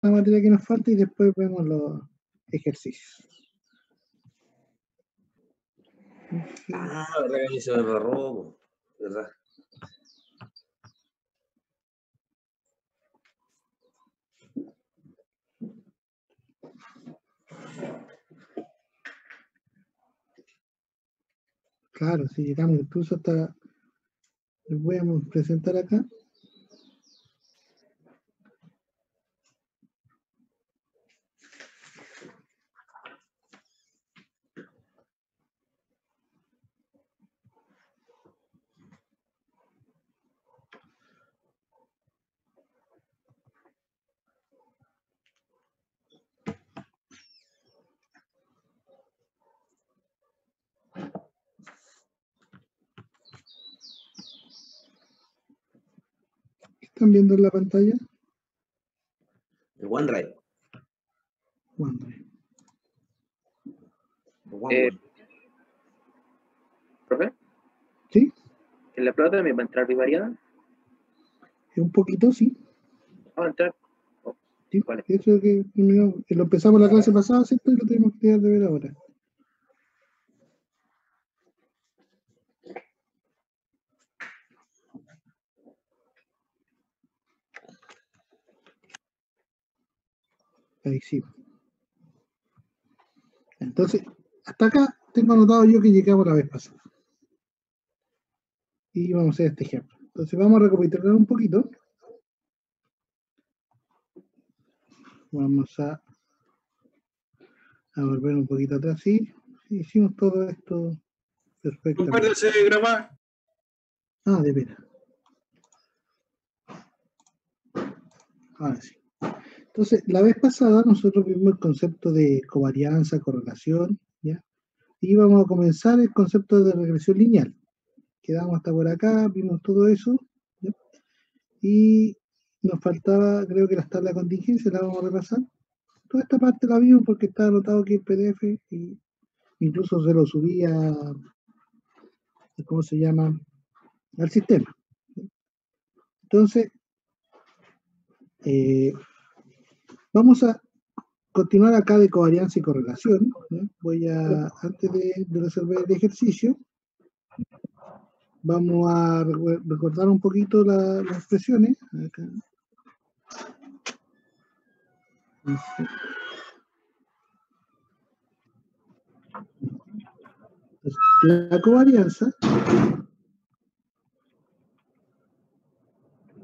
la materia que nos falta y después vemos los ejercicios. Ah, verdad que a mí se me borró, ¿verdad? Claro, si llegamos incluso hasta, les voy a presentar acá. ¿Están viendo en la pantalla? El OneDrive. OneDrive. ¿Profe? ¿Sí? ¿En la plata me va a entrar bivariada? Un poquito, sí. ¿Va a entrar? Oh, Sí, vale. eso es que lo empezamos la clase pasada, ¿cierto? Y lo tenemos que dejar de ver ahora. Ahí sí. Entonces, hasta acá tengo anotado yo que llegamos la vez pasada. Y vamos a hacer este ejemplo. Entonces vamos a recapitular un poquito. Vamos a volver un poquito atrás. Sí, hicimos todo esto perfectamente. Acuérdese de grabar. Ah, de veras. Ahora sí. Entonces, la vez pasada nosotros vimos el concepto de covarianza, correlación, ¿ya? Y vamos a comenzar el concepto de regresión lineal. Quedamos hasta por acá, vimos todo eso, ¿ya? Y nos faltaba, creo que las tablas de contingencia, las vamos a repasar. Toda esta parte la vimos porque está anotado aquí el PDF y incluso se lo subí a, ¿cómo se llama?, al sistema. Entonces, vamos a continuar acá de covarianza y correlación, ¿no? Voy a, antes de resolver el ejercicio, vamos a recordar un poquito las expresiones. Acá. Entonces,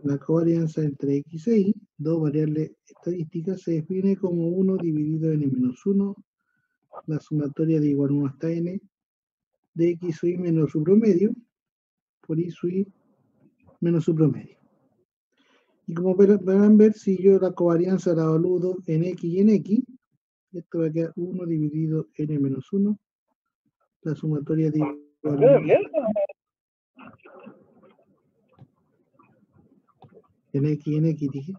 la covarianza entre x e y, dos variables estadísticas, se define como 1 dividido en n-1, la sumatoria de igual 1 hasta n, de x sub i menos su promedio, por y sub i menos su promedio. Y como podrán ver, si yo la covarianza la evalúo en x y en x, esto va a quedar 1 dividido n menos 1, la sumatoria de igual 1 en x y en x, dije,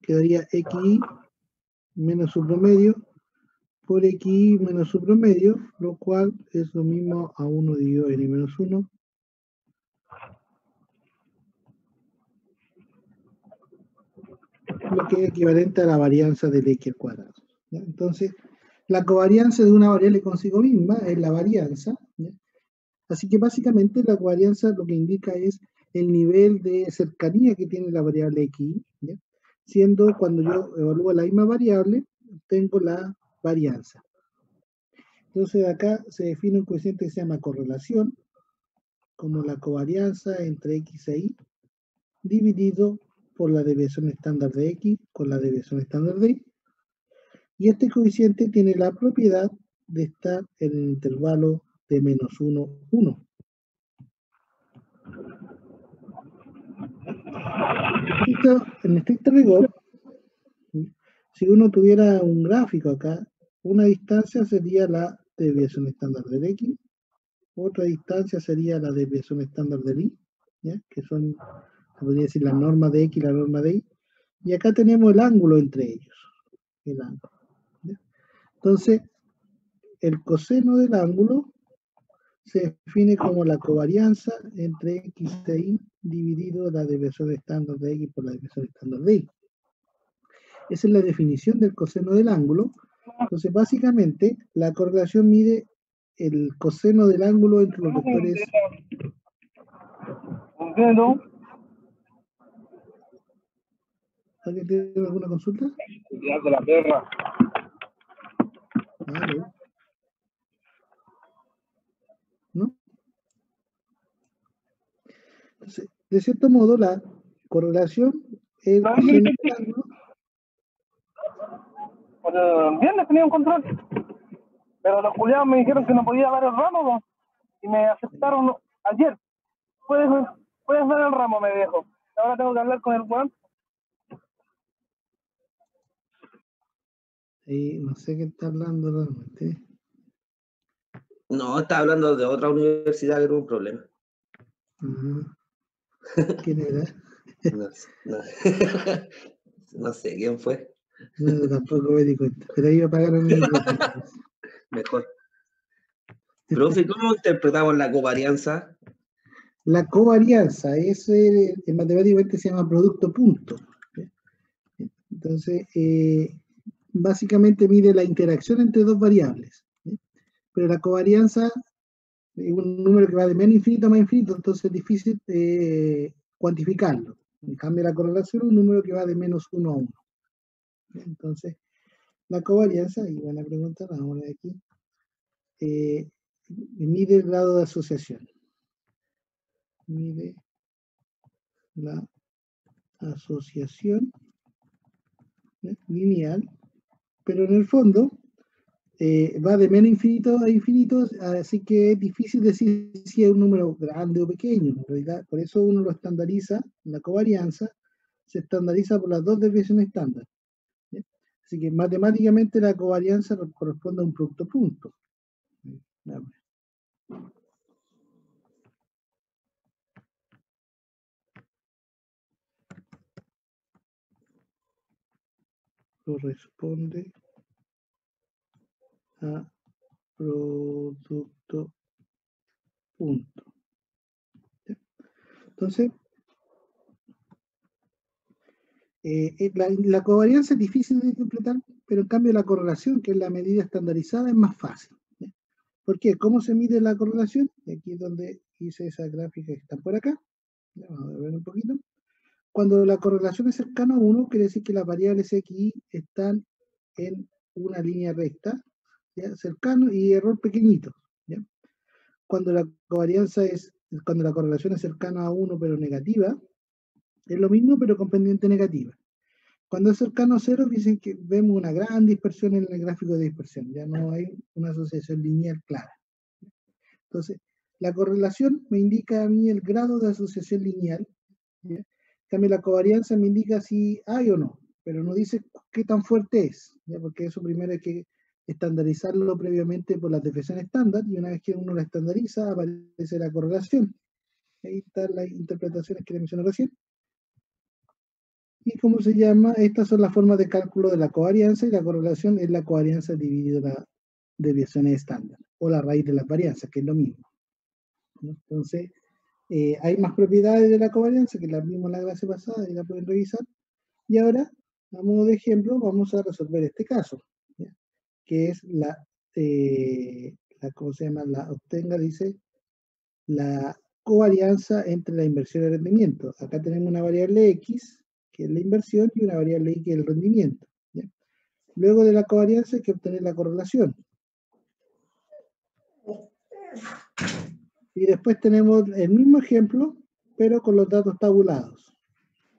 quedaría xy menos su promedio por xy menos su promedio, lo cual es lo mismo a 1 dividido n menos 1, lo que es equivalente a la varianza del x al cuadrado. ¿Ya? Entonces, la covarianza de una variable consigo misma es la varianza, ¿ya? Así que básicamente la covarianza lo que indica es el nivel de cercanía que tiene la variable x, ¿ya? Siendo cuando yo evalúo la misma variable, tengo la varianza. Entonces acá se define un coeficiente que se llama correlación, como la covarianza entre x e y, dividido por la desviación estándar de x con la desviación estándar de y. Y este coeficiente tiene la propiedad de estar en el intervalo de menos 1, 1. En estricto rigor, si uno tuviera un gráfico acá, una distancia sería la desviación estándar del x, otra distancia sería la desviación estándar del y, ¿ya? Que son, se podría decir, la norma de x y la norma de y. Y acá tenemos el ángulo entre ellos. El ángulo, ¿ya? Entonces, el coseno del ángulo se define como la covarianza entre x e y dividido la desviación estándar de x por la desviación estándar de y. Esa es la definición del coseno del ángulo. Entonces, básicamente, la correlación mide el coseno del ángulo entre los vectores. Entiendo. ¿Alguien tiene alguna consulta? De la perra. ¿Aló? ¿No? Entonces, de cierto modo, la correlación es el coseno del ángulo. El viernes tenía un control, pero los culiados me dijeron que no podía dar el ramo, ¿no? Y me aceptaron ayer. Puedes dar el ramo, me dijo. Ahora tengo que hablar con el weón. No sé qué está hablando realmente. No, está hablando de otra universidad que tuvo un problema. ¿Quién era? No sé quién fue. No, tampoco me di cuenta, pero iba a pagar un Mejor. Profe, ¿cómo interpretamos la covarianza? La covarianza, en matemáticamente se llama producto punto. Entonces, básicamente mide la interacción entre dos variables. Pero la covarianza es un número que va de menos infinito a más infinito, entonces es difícil cuantificarlo. En cambio, la correlación es un número que va de menos 1 a 1. Entonces, la covarianza, y buena pregunta, la vamos a ver aquí, mide el grado de asociación. Mide la asociación lineal, pero en el fondo va de menos infinito a infinito, así que es difícil decir si es un número grande o pequeño. En realidad, por eso uno lo estandariza, la covarianza se estandariza por las dos desviaciones estándar. ¿Sí? Así que matemáticamente la covarianza corresponde a un producto punto. Corresponde a producto punto. ¿Sí? Entonces, la covarianza es difícil de interpretar, pero en cambio la correlación, que es la medida estandarizada, es más fácil. ¿Sí? ¿Por qué? ¿Cómo se mide la correlación? Aquí es donde hice esa gráfica que está por acá. Vamos a ver un poquito. Cuando la correlación es cercana a 1, quiere decir que las variables x y y están en una línea recta, ¿ya? Cercano y error pequeñito. ¿Ya? Cuando la correlación es cercana a 1 pero negativa, es lo mismo pero con pendiente negativa. Cuando es cercano a 0, dicen que vemos una gran dispersión en el gráfico de dispersión, ya no hay una asociación lineal clara. Entonces, la correlación me indica a mí el grado de asociación lineal, ¿ya? En cambio, la covarianza me indica si hay o no, pero no dice qué tan fuerte es, ¿ya? Porque eso primero hay que estandarizarlo previamente por la definición estándar, y una vez que uno la estandariza, aparece la correlación. Ahí están las interpretaciones que le mencioné recién. ¿Y cómo se llama? Estas son las formas de cálculo de la covarianza, y la correlación es la covarianza dividido las desviaciones estándar, o la raíz de las varianzas, que es lo mismo, ¿no? Entonces, hay más propiedades de la covarianza que las vimos en la clase pasada y la pueden revisar. Y ahora, a modo de ejemplo, vamos a resolver este caso, ¿ya? Que es ¿cómo se llama? Dice, la covarianza entre la inversión y el rendimiento. Acá tenemos una variable x, que es la inversión, y una variable y, que es el rendimiento, ¿ya? Luego de la covarianza hay que obtener la correlación. Y después tenemos el mismo ejemplo, pero con los datos tabulados,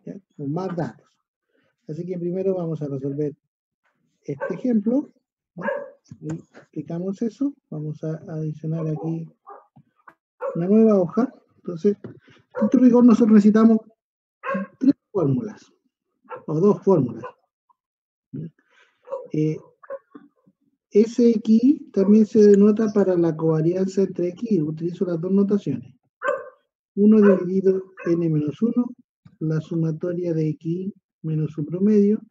¿ya? Con más datos. Así que primero vamos a resolver este ejemplo, ¿no? Y aplicamos eso. Vamos a adicionar aquí una nueva hoja. Entonces, en este rigor nosotros necesitamos 3 fórmulas, o 2 fórmulas. Sx también se denota para la covarianza entre x. Utilizo las dos notaciones. 1 dividido n-1, la sumatoria de x menos su promedio,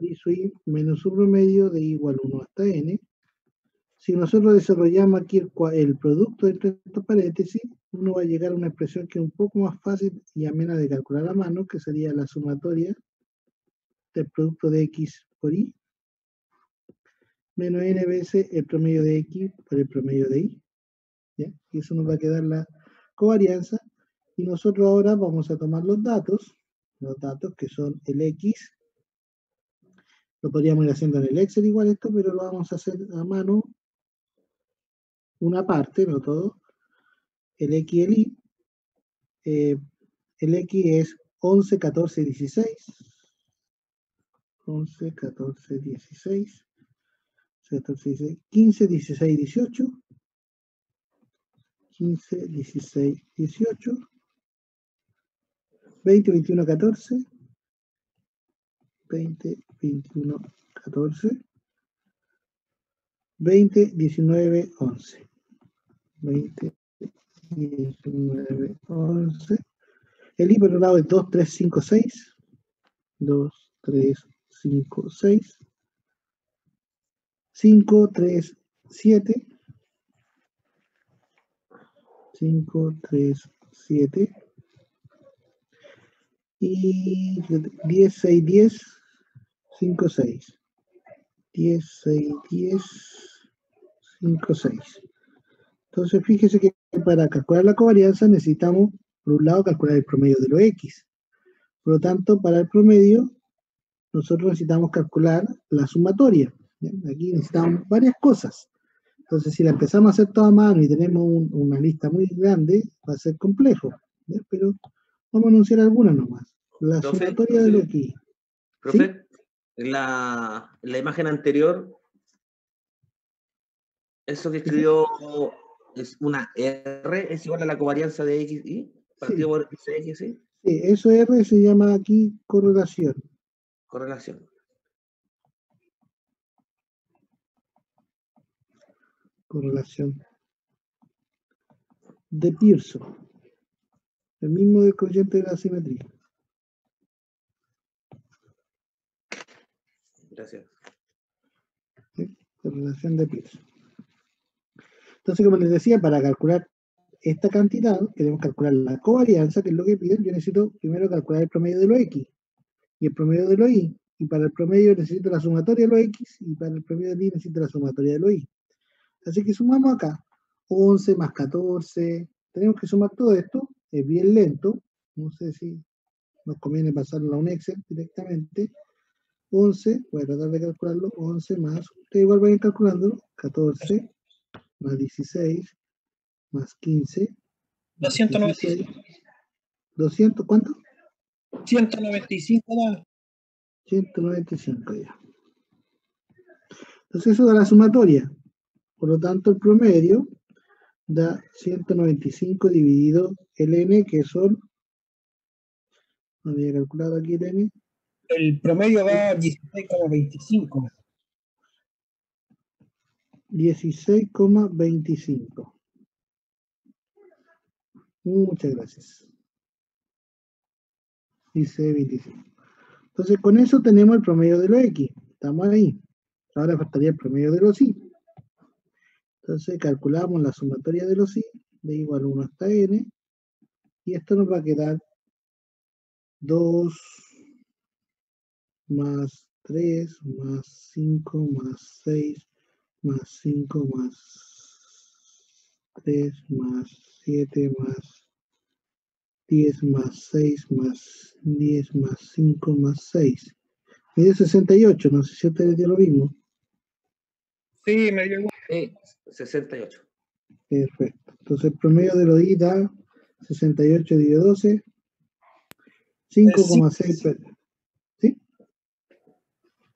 y su y menos su promedio de igual 1 hasta n. Si nosotros desarrollamos aquí el producto entre estos paréntesis, uno va a llegar a una expresión que es un poco más fácil y amena de calcular a mano, que sería la sumatoria del producto de X por Y, menos N veces el promedio de X por el promedio de Y. ¿Ya? Y eso nos va a quedar la covarianza. Y nosotros ahora vamos a tomar los datos que son el X. Lo podríamos ir haciendo en el Excel igual esto, pero lo vamos a hacer a mano una parte, no todo. El X y el Y. El X es 11, 14, 16. 11, 14, 16. 14, 16, 15, 16, 18. 15, 16, 18. 20, 21, 14. 20, 21, 14. 20, 19, 11. 20, 19, 11. El I por el lado es 2, 3, 5, 6. 2, 3, 5, 6. 5, 3, 7. 5, 3, 7. Y 10, 6, 10. 5, 6. 10, 6, 10. 5, 6. Entonces, fíjese que para calcular la covarianza necesitamos, por un lado, calcular el promedio de los X. Por lo tanto, para el promedio, nosotros necesitamos calcular la sumatoria. ¿Bien? Aquí necesitamos varias cosas. Entonces, si la empezamos a hacer toda a mano y tenemos una lista muy grande, va a ser complejo. ¿Bien? Pero vamos a anunciar algunas nomás. La sumatoria de los X. Profe, ¿sí? La imagen anterior, eso que escribió es una R, es igual a la covarianza de X, Y, partido por X, ¿sí? Sí, eso R se llama aquí correlación. Correlación. Correlación de Pearson. El mismo del coeficiente de la simetría. Gracias. ¿Sí? Correlación de Pearson. Entonces, como les decía, para calcular esta cantidad, queremos calcular la covarianza, que es lo que piden. Yo necesito primero calcular el promedio de los X y el promedio de los Y. Y para el promedio necesito la sumatoria de los X y para el promedio de los Y necesito la sumatoria de los Y. Así que sumamos acá 11 más 14. Tenemos que sumar todo esto. Es bien lento. No sé si nos conviene pasarlo a un Excel directamente. 11, voy a tratar de calcularlo. 11 más, ustedes igual vayan calculando. 14 más 16 más 15. 295. 200, ¿cuánto? 195 da. 195 ya. Entonces eso da la sumatoria. Por lo tanto, el promedio da 195 dividido el n, que son, no había calculado aquí el n. El promedio da 16,25. 16,25. Muchas gracias. Dice 25. Entonces, con eso tenemos el promedio de los X. Estamos ahí. Ahora faltaría el promedio de los Y. Entonces, calculamos la sumatoria de los Y, de igual 1 hasta n. Y esto nos va a quedar 2 más 3 más 5 más 6 más 5 más 3 más 7 más 10 más 6 más 10 más 5 más 6. Me dio 68, no sé si a ustedes dio lo mismo. Sí, me dio igual. 68. Perfecto. Entonces el promedio de los I da 68 dividido 12, 5,6. ¿Sí?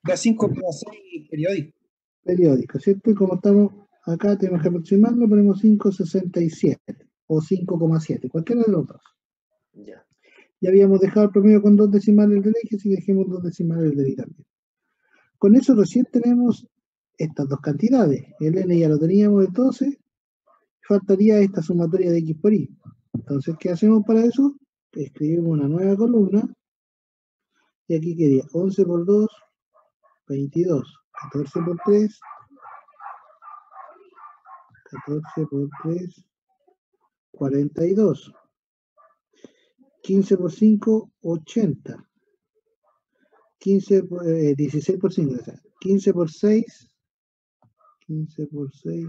Da 5,6 periódico. Periódico, ¿cierto? Y como estamos acá, tenemos que aproximarlo, ponemos 5,67 o 5,7, cualquiera de los dos. Ya. Ya habíamos dejado el promedio con 2 decimales del X, así que dejemos 2 decimales del Y también. Con eso recién tenemos estas dos cantidades. El n ya lo teníamos de 12, faltaría esta sumatoria de X por Y. Entonces, ¿qué hacemos para eso? Escribimos una nueva columna, y aquí quedaría 11 por 2, 22, 14 por 3, 14 por 3, 42, 15 por 5, 80, 16 por 5, o sea, 15 por 6, 15 por 6,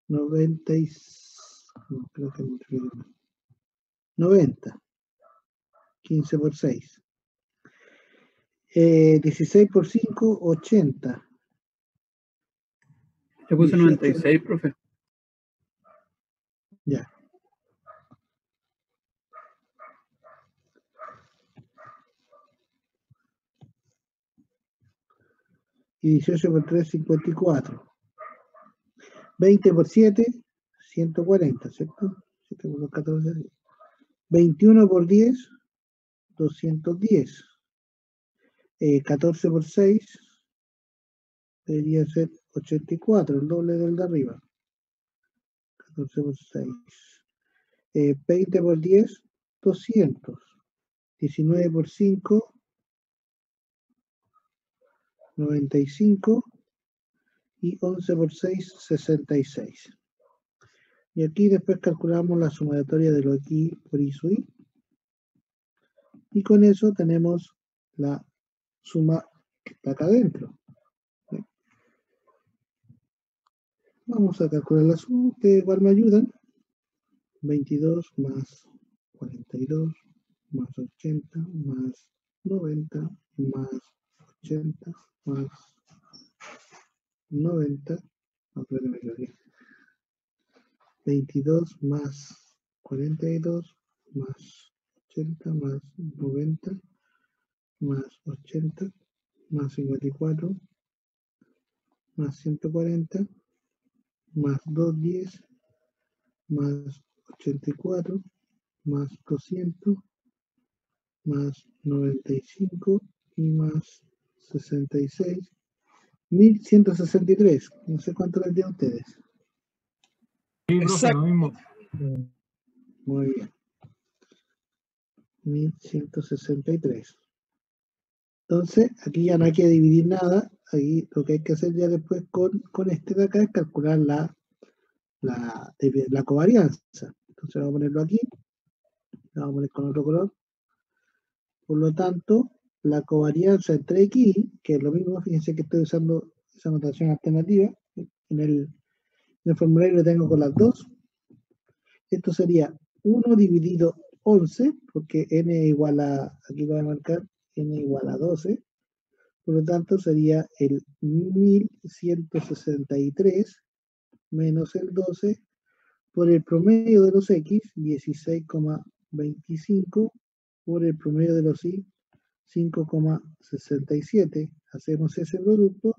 90 y... No, creo que multiplico más. 90. 15 por 6. 16 por 5, 80. Yo puse 18. 96, profe. Ya. Y 18 por 3, 54. 20 por 7, 140, ¿cierto? 7 por 2, 14. 21 por 10, 210. 14 por 6, debería ser 84, el doble del de arriba. 14 por 6. 20 por 10, 200. 19 por 5, 95. Y 11 por 6, 66. Y aquí después calculamos la sumatoria de lo aquí por I sub I. Y con eso tenemos la suma que está acá adentro. Vamos a calcular la suma, que igual me ayudan. 22 más 42 más 80 más 90 más 80 más 90. No, creo que me equivoqué. 22 más 42 más 80 más 90 más 80 más 54 más 140 más 210 más 84 más 200 más 95 y más 66, 1163. No sé cuánto les dio a ustedes. Sí, profe, lo mismo. Muy bien. 1163. Entonces, aquí ya no hay que dividir nada. Ahí lo que hay que hacer ya después con este de acá es calcular la covarianza. Entonces vamos a ponerlo aquí. Lo vamos a poner con otro color. Por lo tanto, la covarianza entre X, que es lo mismo, fíjense que estoy usando esa notación alternativa. En el formulario lo tengo con las dos. Esto sería 1 dividido 11, porque n igual a, aquí lo voy a marcar, n igual a 12. Por lo tanto, sería el 1163 menos el 12 por el promedio de los X, 16,25, por el promedio de los Y, 5,67. Hacemos ese producto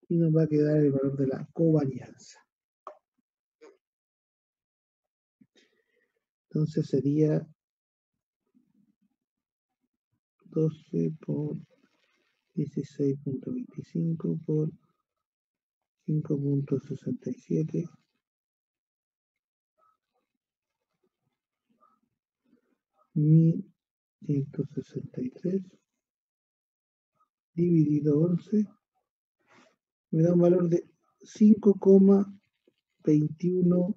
y nos va a quedar el valor de la covarianza. Entonces sería 12 por 16.25 por 5.67 1163 dividido 11 me da un valor de 5,21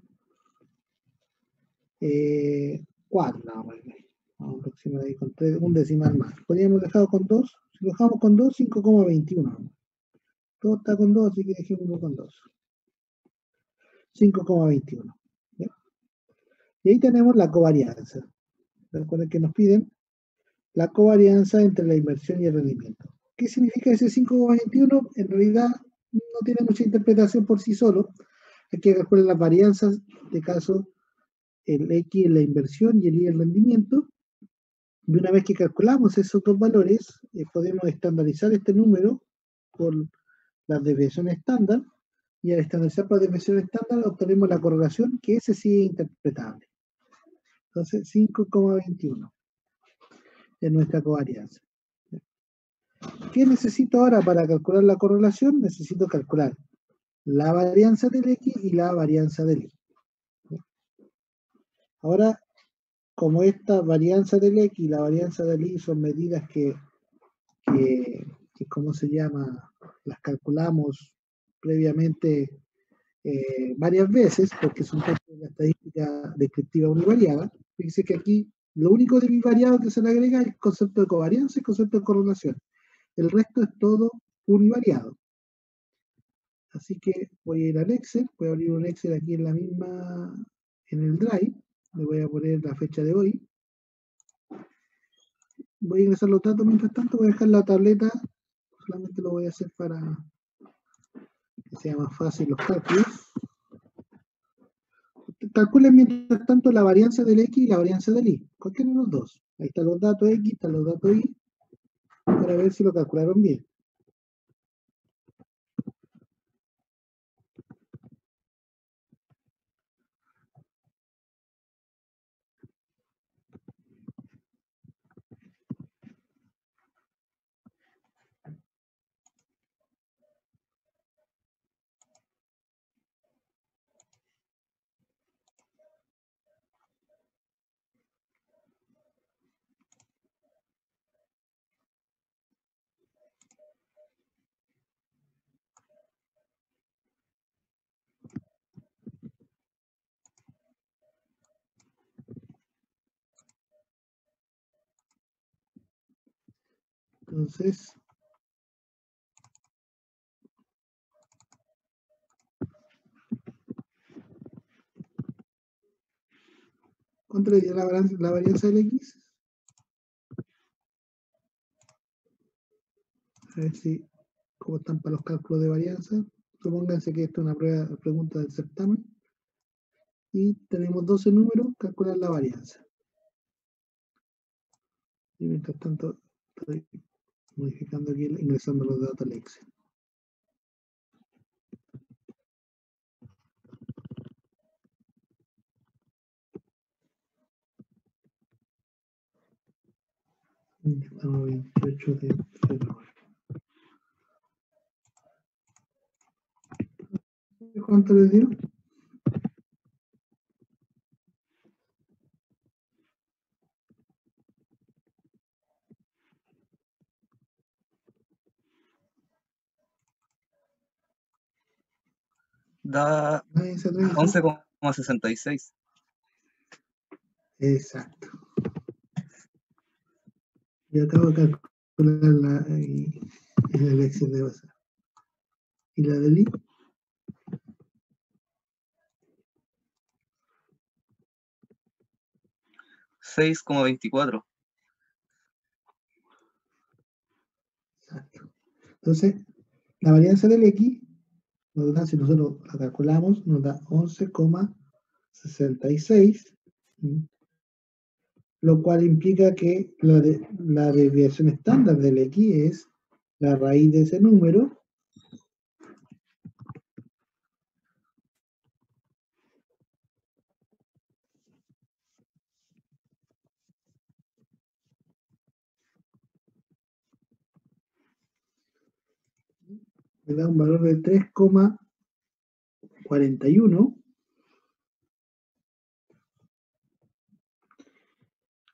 4, vamos a aproximar ahí con 3, un decimal más. Podríamos dejarlo con 2, si lo dejamos con 2, 5,21. Todo está con 2, así que dejémoslo con 2. 5,21. Y ahí tenemos la covarianza. Recuerden que nos piden la covarianza entre la inversión y el rendimiento. ¿Qué significa ese 5,21? En realidad no tiene mucha interpretación por sí solo. Hay que calcular las varianzas, en este caso el X en la inversión y el Y en el rendimiento. Y una vez que calculamos esos dos valores, podemos estandarizar este número por las desviaciones estándar, y al estandarizar por las desviaciones estándar obtenemos la correlación, que ese sí es interpretable. Entonces, 5,21 es nuestra covarianza. ¿Qué necesito ahora para calcular la correlación? Necesito calcular la varianza del X y la varianza del Y. Ahora, como esta varianza del X y la varianza del Y son medidas que ¿cómo se llama? Las calculamos previamente varias veces, porque son parte de la estadística descriptiva univariada. Fíjense que aquí lo único de bivariado que se le agrega es el concepto de covarianza y el concepto de correlación. El resto es todo univariado. Así que voy a ir al Excel, voy a abrir un Excel aquí en el Drive, le voy a poner la fecha de hoy. Voy a ingresar los datos, mientras tanto voy a dejar la tableta, solamente lo voy a hacer para que sea más fácil los cálculos. Calculen mientras tanto la varianza del X y la varianza del Y, cualquiera de los dos. Ahí están los datos X, están los datos Y, para ver si lo calcularon bien. Entonces, ¿cuánto le dio la varianza del X? A ver si, cómo están para los cálculos de varianza. Supónganse que esto es una pregunta del certamen. Y tenemos 12 números, calcular la varianza. Y mientras tanto, estoy modificando aquí, ingresando los datos al Excel. Estamos 28 de febrero. ¿Cuánto les dio? Da Nadie se atreve a decir. 11,66. Exacto. Yo acabo de calcular en el Excel de base. ¿Y la del I? $6,24. Exacto. Entonces, la varianza del X nos da, si nosotros la calculamos, nos da 11,66, lo cual implica que la desviación estándar del X es la raíz de ese número me da un valor de 3,41.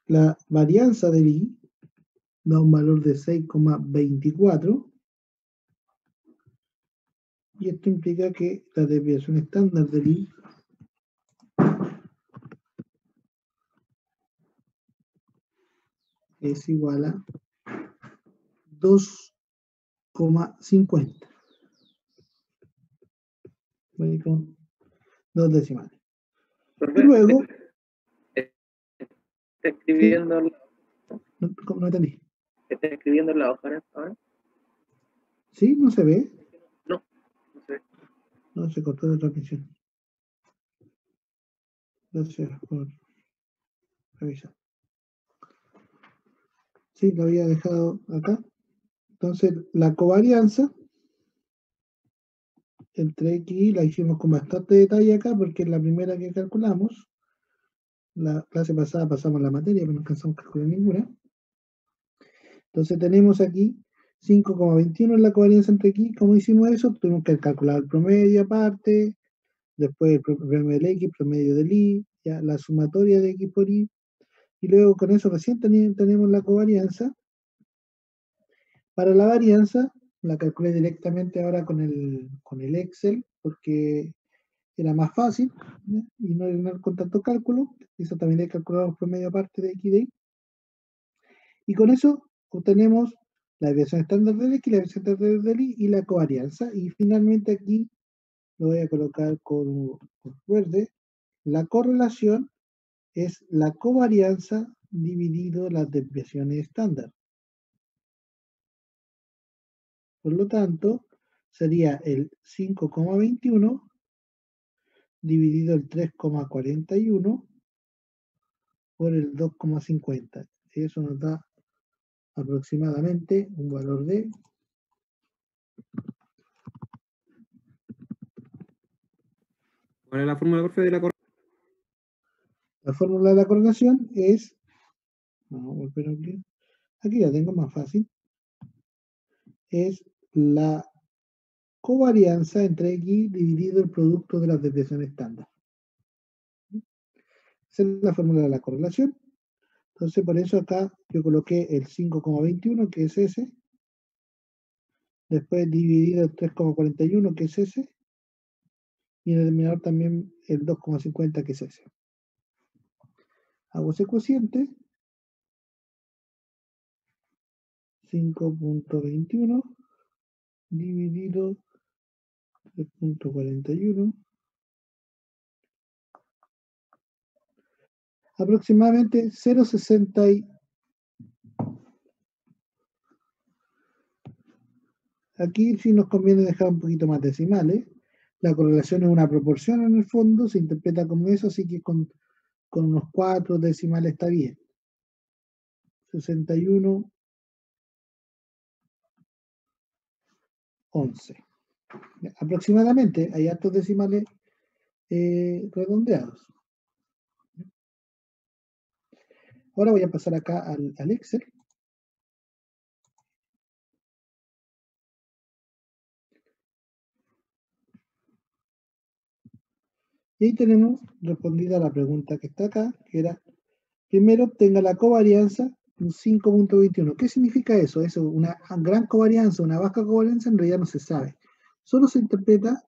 La varianza del I da un valor de 6,24. Y esto implica que la desviación estándar del I es igual a 2,50. Voy con 2 decimales. Y luego, ¿Está escribiendo, no entendí. está escribiendo en la hoja ahora? ¿Sí? ¿No se ve? No sé. No, se cortó la transmisión. Gracias por revisar. Sí, lo había dejado acá. Entonces, la covarianza entre X y la hicimos con bastante detalle acá porque es la primera que calculamos. La clase pasada pasamos la materia, pero no alcanzamos a calcular ninguna. Entonces tenemos aquí 5,21 en la covarianza entre X. ¿Cómo hicimos eso? Tuvimos que calcular el promedio aparte, después el promedio del X, promedio del Y, ya la sumatoria de X por Y, y luego con eso recién tenemos la covarianza. Para la varianza, la calculé directamente ahora con el Excel, porque era más fácil, ¿ya? Y no con tanto cálculo. Eso también hay que calcular los promedios aparte de X y de Y. Y con eso obtenemos la desviación estándar del X, la desviación estándar del Y y la covarianza. Y finalmente aquí lo voy a colocar con verde. La correlación es la covarianza dividido las desviaciones estándar. Por lo tanto, sería el 5,21 dividido el 3,41 por el 2,50. Eso nos da aproximadamente un valor de ¿Cuál es la fórmula, profe, de la correlación? la fórmula de la correlación es, vamos a volver aquí la tengo más fácil, es la covarianza entre X dividido el producto de las desviaciones estándar. Esa es la fórmula de la correlación. Entonces, por eso acá yo coloqué el 5,21, que es ese. Después dividido el 3,41, que es ese. Y en el denominador también el 2,50, que es ese. Hago ese cociente. 5,21 dividido 3,41. Aproximadamente 0,60. Aquí sí nos conviene dejar un poquito más decimales. La correlación es una proporción en el fondo, se interpreta como eso, así que con unos 4 decimales está bien. 61, 11. Aproximadamente, hay hartos decimales redondeados. Ahora voy a pasar acá al Excel. Y ahí tenemos respondida la pregunta que está acá, que era, primero obtenga la covarianza, un 5,21. ¿Qué significa eso? Eso, una gran covarianza, una baja covarianza, en realidad no se sabe. Solo se interpreta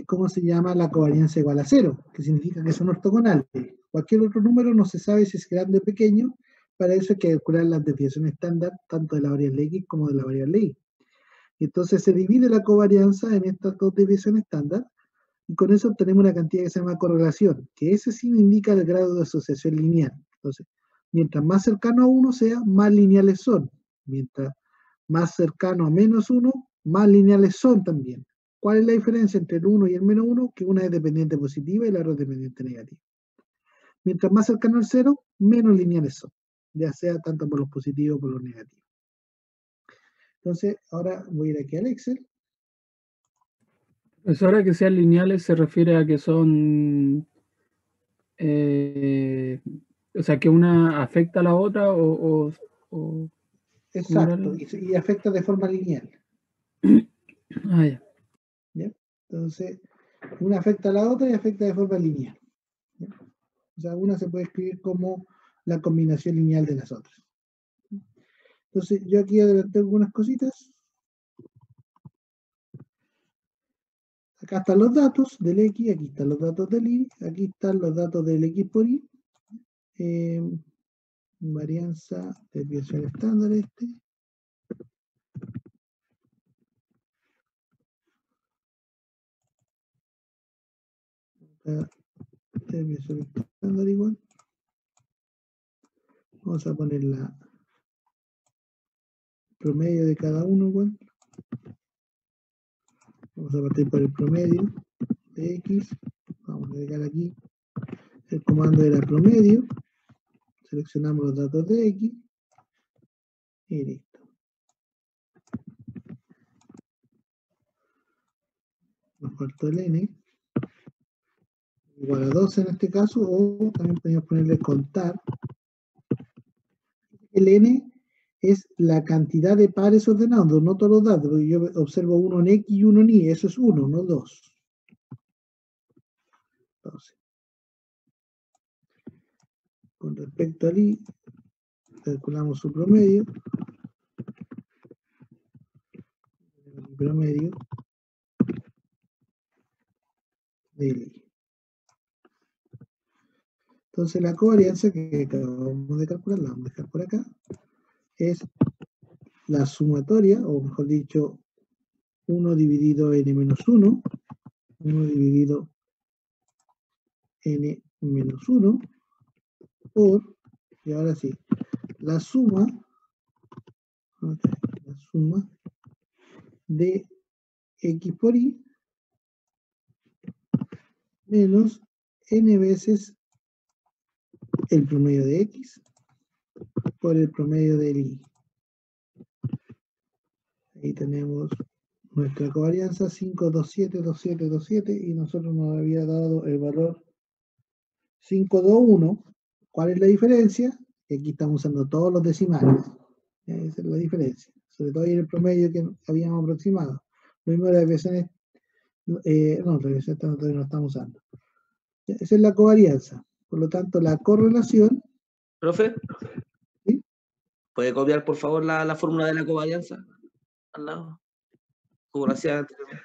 cómo se llama la covarianza igual a 0, que significa que son ortogonales. Cualquier otro número no se sabe si es grande o pequeño, para eso hay que calcular las desviaciones estándar, tanto de la variable X como de la variable Y. Y entonces se divide la covarianza en estas dos desviaciones estándar, y con eso obtenemos una cantidad que se llama correlación, que ese sí indica el grado de asociación lineal. Entonces, mientras más cercano a 1 sea, más lineales son. Mientras más cercano a -1, más lineales son también. ¿Cuál es la diferencia entre el 1 y el -1? Que una es dependiente positiva y la otra es dependiente negativa. Mientras más cercano al 0, menos lineales son, ya sea tanto por los positivos como por los negativos. Entonces, ahora voy a ir aquí al Excel. Pues ahora que sean lineales se refiere a que son, o sea, que una afecta a la otra o Exacto, y afecta de forma lineal. Ah, ya. ¿Ya? Entonces, una afecta a la otra y afecta de forma lineal. ¿Ya? O sea, una se puede escribir como la combinación lineal de las otras. Entonces, yo aquí adelanté algunas cositas. Acá están los datos del X, aquí están los datos del Y, aquí están los datos del X por Y. Varianza, desviación estándar desviación estándar igual. Vamos a poner la promedio de cada uno igual. Vamos a partir por el promedio de X. Vamos a agregar aquí el comando era promedio. Seleccionamos los datos de X. Y listo. Nos faltó el N. Igual a 12 en este caso. O también podemos ponerle contar. El N es la cantidad de pares ordenados, no todos los datos. Porque yo observo uno en X y uno en Y. Eso es 1, no 2. Entonces, con respecto al Y, calculamos su promedio. El promedio del Y. Entonces la covarianza que acabamos de calcular, la vamos a dejar por acá, es la sumatoria, o mejor dicho, 1 dividido n menos 1, 1 dividido n menos 1, por, y ahora sí, la suma, la suma de x por y menos n veces el promedio de x por el promedio del y. Ahí tenemos nuestra covarianza 527, 27, 27 y nosotros nos había dado el valor 521. ¿Cuál es la diferencia? Que aquí estamos usando todos los decimales. Esa es la diferencia. Sobre todo ahí en el promedio que habíamos aproximado. Lo mismo de las desviaciones, no, las desviaciones todavía no estamos usando. Esa es la covarianza. Por lo tanto, la correlación. ¿Profe? ¿Sí? ¿Puede copiar, por favor, la fórmula de la covarianza? Al lado. Como lo hacía anteriormente.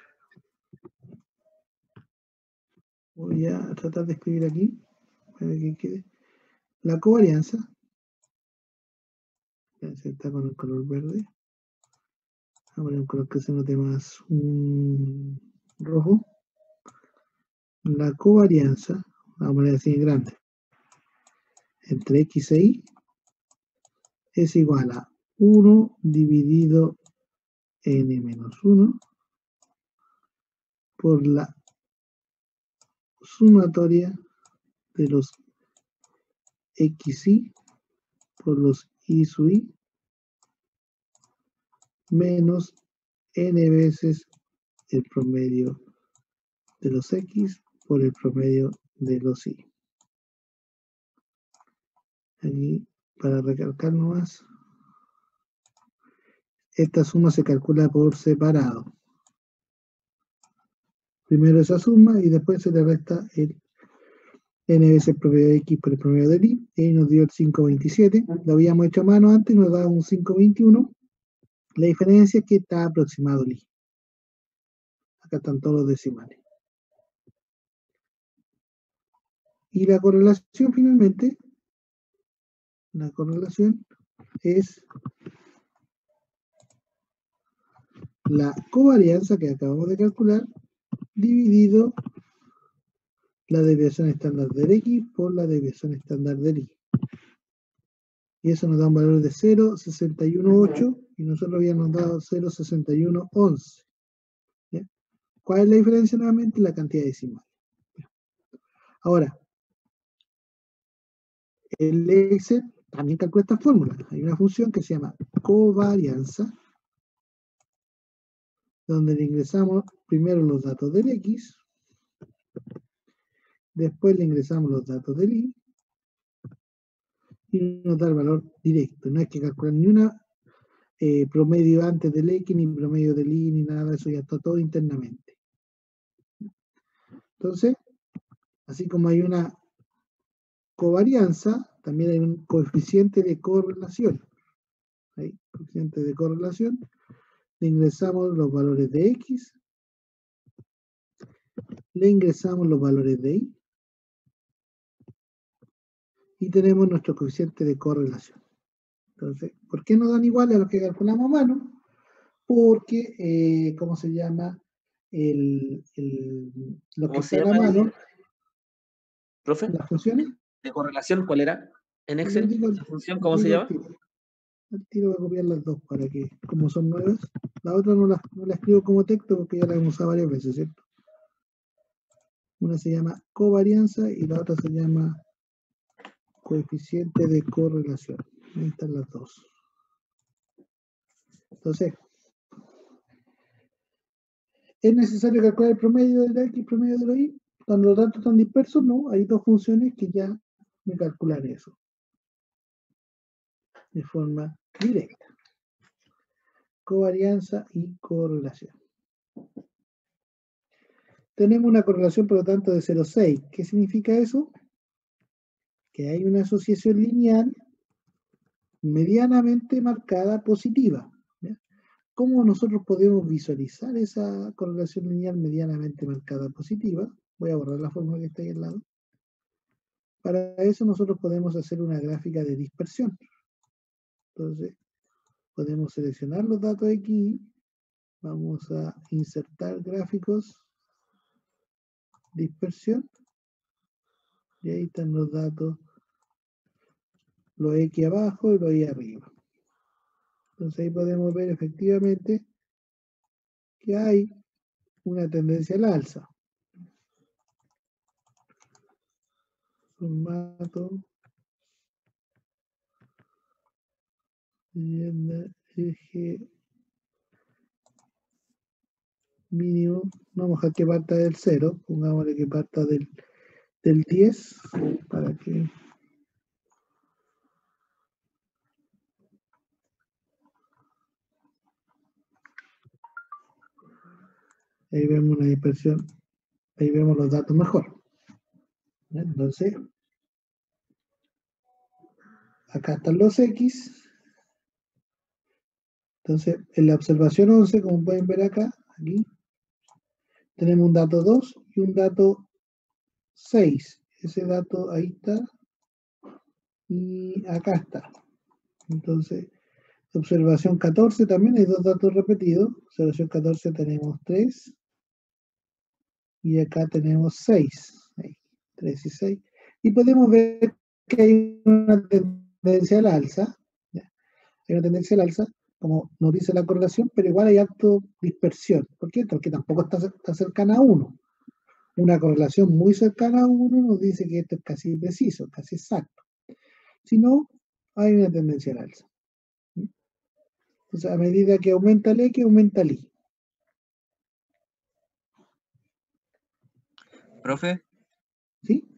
Voy a tratar de escribir aquí para que quede. La covarianza. Está con el color verde. Vamos a poner un color que se note más rojo. La covarianza, vamos a poner así en grande, entre x e y es igual a 1 dividido n menos 1 por la sumatoria de los xy por los y sub y menos n veces el promedio de los x por el promedio de los y. Aquí, para recalcar nomás, esta suma se calcula por separado. Primero esa suma y después se le resta el n veces el promedio de x por el promedio del y. Y nos dio el 527. Lo habíamos hecho a mano antes y nos da un 521. La diferencia es que está aproximado el y. Acá están todos los decimales. Y la correlación finalmente, la correlación es la covarianza que acabamos de calcular dividido la desviación estándar del x por la desviación estándar del y. Y eso nos da un valor de 0,618 y nosotros habíamos dado 0,6111. ¿Cuál es la diferencia nuevamente? La cantidad decimal. Ahora, el Excel también calcula esta fórmula. Hay una función que se llama covarianza, donde le ingresamos primero los datos del x, después le ingresamos los datos del y, y nos da el valor directo. No hay que calcular ni una promedio antes del x, ni promedio del y, ni nada de eso, ya está todo internamente. Entonces, así como hay una covarianza, también hay un coeficiente de correlación. Hay coeficiente de correlación. Le ingresamos los valores de x, le ingresamos los valores de y, y tenemos nuestro coeficiente de correlación. Entonces, ¿por qué no dan iguales a los que calculamos a mano? Porque, ¿cómo se llama? Lo que está a mano, ¿Profe? las funciones. ¿De correlación cuál era? ¿En Yo Excel? digo, ¿La función cómo se llama? Al tiro voy a copiar las dos para que, como son nuevas, la otra no la escribo como texto porque ya la hemos usado varias veces, ¿cierto? Una se llama covarianza y la otra se llama coeficiente de correlación. Ahí están las dos. Entonces, ¿es necesario calcular el promedio de la x y el promedio de la y? Cuando los datos están dispersos, no. Hay dos funciones que ya me calculan eso de forma directa. Covarianza y correlación. Tenemos una correlación, por lo tanto, de 0,6. ¿Qué significa eso? Que hay una asociación lineal medianamente marcada positiva. ¿Ya? ¿Cómo nosotros podemos visualizar esa correlación lineal medianamente marcada positiva? Voy a borrar la fórmula que está ahí al lado. Para eso nosotros podemos hacer una gráfica de dispersión. Entonces, podemos seleccionar los datos aquí. Vamos a insertar gráficos, dispersión, y ahí están los datos, los X abajo y los Y arriba. Entonces ahí podemos ver efectivamente que hay una tendencia al alza. Formato, eje mínimo, vamos a dejar que parta del 0, pongámosle que parta del 10, para que ahí vemos una dispersión, ahí vemos los datos mejor. Entonces, acá están los X. Entonces, en la observación 11, como pueden ver acá, aquí, tenemos un dato 2 y un dato 6. Ese dato ahí está y acá está. Entonces, observación 14 también hay dos datos repetidos. Observación 14 tenemos 3 y acá tenemos 6. Ahí, 3 y 6. Y podemos ver que hay una tendencia al alza. ¿Ya? Hay una tendencia al alza, como nos dice la correlación, pero igual hay alto dispersión. ¿Por qué? Porque tampoco está cercana a 1. Una correlación muy cercana a 1 nos dice que esto es casi preciso, casi exacto. Si no, hay una tendencia al alza. Entonces, a medida que aumenta el X, aumenta el Y. Profe, ¿Sí?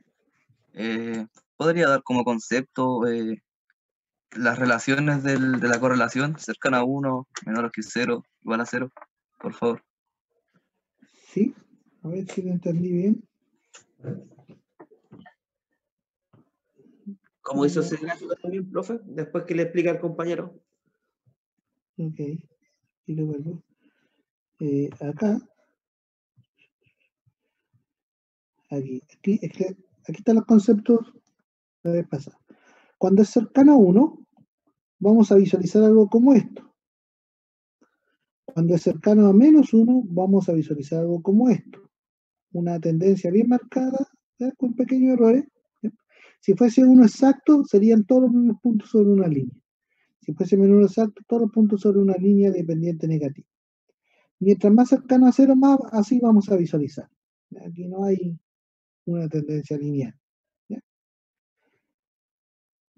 ¿podría dar como concepto las relaciones de la correlación cercana a 1, menor que 0, igual a 0? Por favor. ¿Sí? A ver si lo entendí bien. ¿Cómo hizo ese gráfico también, profe? Después que le explica al compañero. Ok. Y lo vuelvo. Acá. Aquí están los conceptos de la vez pasada. Cuando es cercano a 1, vamos a visualizar algo como esto. Cuando es cercano a menos 1, vamos a visualizar algo como esto. Una tendencia bien marcada, ¿ya? Con pequeños errores. ¿Ya? Si fuese 1 exacto, serían todos los mismos puntos sobre una línea. Si fuese menos 1 exacto, todos los puntos sobre una línea de pendiente negativa. Mientras más cercano a 0, más así vamos a visualizar. Aquí no hay una tendencia lineal. ¿Ya?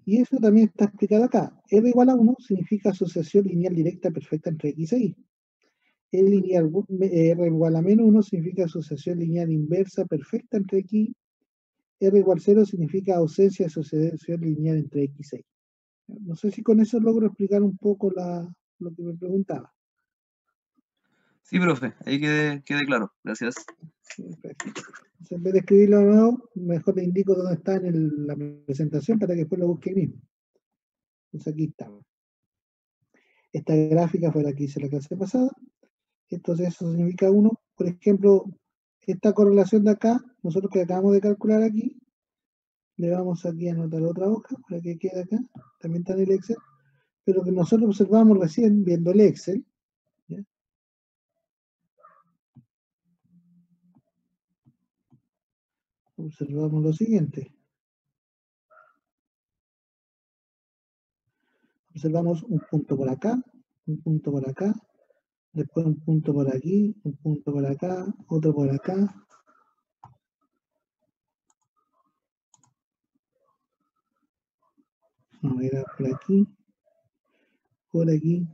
Y eso también está explicado acá. R igual a 1 significa asociación lineal directa perfecta entre X e Y. R igual a menos 1 significa asociación lineal inversa perfecta entre X y Y. R igual a 0 significa ausencia de asociación lineal entre X e Y. No sé si con eso logro explicar un poco lo que me preguntaba. Sí, profe, ahí quede claro. Gracias. Entonces, en vez de escribirlo de nuevo, mejor le indico dónde está en la presentación para que después lo busque ahí mismo. Entonces aquí está. Esta gráfica fue la que hice la clase pasada. Entonces eso significa 1. Por ejemplo, esta correlación de acá, nosotros que acabamos de calcular aquí, le vamos aquí a anotar otra hoja para que quede acá. También está en el Excel. Pero que nosotros observamos recién viendo el Excel. ¿Ya? Observamos lo siguiente. Observamos un punto por acá, un punto por acá, después un punto por aquí, un punto por acá, otro por acá. Vamos a ir por aquí, por aquí,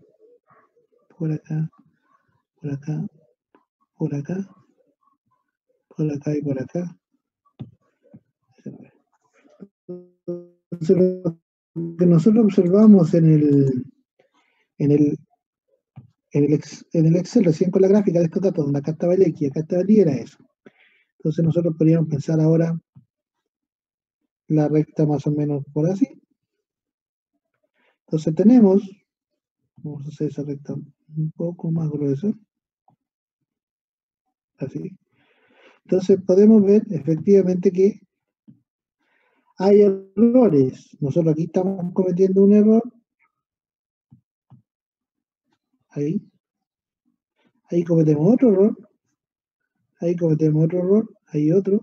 por acá, por acá, por acá, por acá y por acá. Entonces, lo que nosotros observamos en el Excel recién con la gráfica de estos datos, donde acá estaba el X y acá estaba el Y, era eso. Entonces nosotros podríamos pensar ahora la recta más o menos por así. Entonces tenemos, vamos a hacer esa recta un poco más gruesa, así. Entonces podemos ver efectivamente que hay errores. Nosotros aquí estamos cometiendo un error Ahí cometemos otro error. Ahí cometemos otro error. Ahí otro.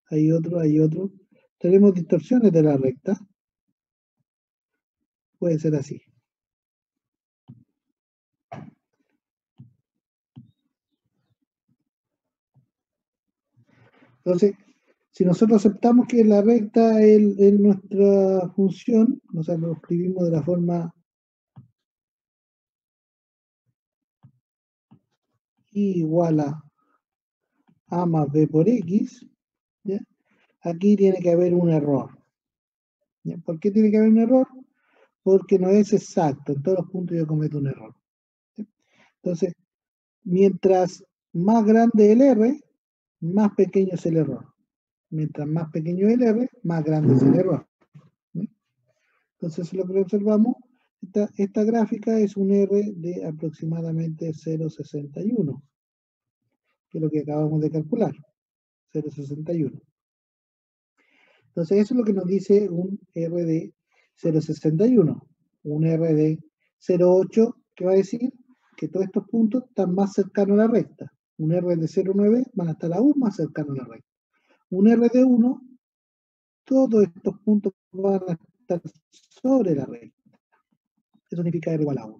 Ahí otro. Ahí otro. Tenemos distorsiones de la recta. Puede ser así. Entonces, si nosotros aceptamos que la recta es nuestra función, o sea, lo escribimos de la forma I igual a más b por x, ¿ya? Aquí tiene que haber un error. ¿Ya? ¿Por qué tiene que haber un error? Porque no es exacto. En todos los puntos yo cometo un error. ¿Ya? Entonces, mientras más grande el R, más pequeño es el error. Mientras más pequeño el R, más grande es el error. ¿Ya? Entonces, lo que observamos, esta gráfica es un R de aproximadamente 0,61, que es lo que acabamos de calcular, 0,61. Entonces, eso es lo que nos dice un R de 0,61. Un R de 0,8, que va a decir que todos estos puntos están más cercanos a la recta. Un R de 0,9 van a estar aún más cercanos a la recta. Un R de 1, todos estos puntos van a estar sobre la recta. Eso significa R igual a 1.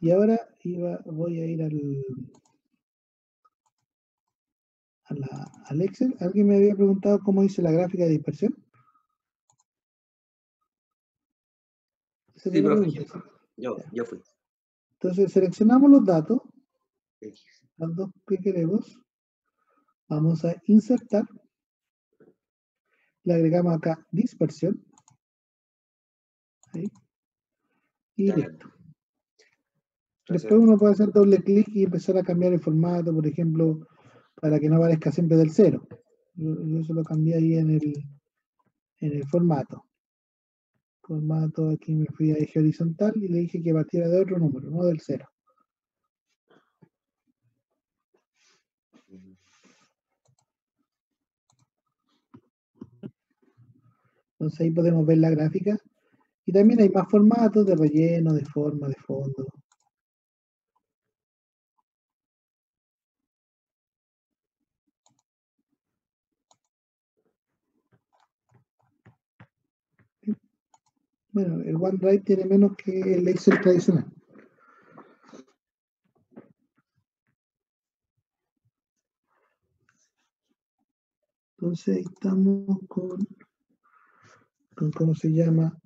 Y ahora voy a ir al Excel. ¿Alguien me había preguntado cómo hice la gráfica de dispersión? Esa Sí, fue la profe, pregunta, ¿sí? yo fui. Entonces seleccionamos los datos, X. los dos que queremos. Vamos a insertar. Le agregamos acá dispersión. Ahí. Y Ya, listo. Después reserva. uno puede hacer doble clic y empezar a cambiar el formato, por ejemplo, para que no aparezca siempre del 0. Yo eso lo cambié ahí en el formato. Formato, aquí me fui a eje horizontal y le dije que partiera de otro número, no del 0. Entonces ahí podemos ver la gráfica. Y también hay más formatos de relleno, de forma, de fondo. Bueno, el OneDrive tiene menos que el Excel tradicional. Entonces estamos con ¿cómo se llama?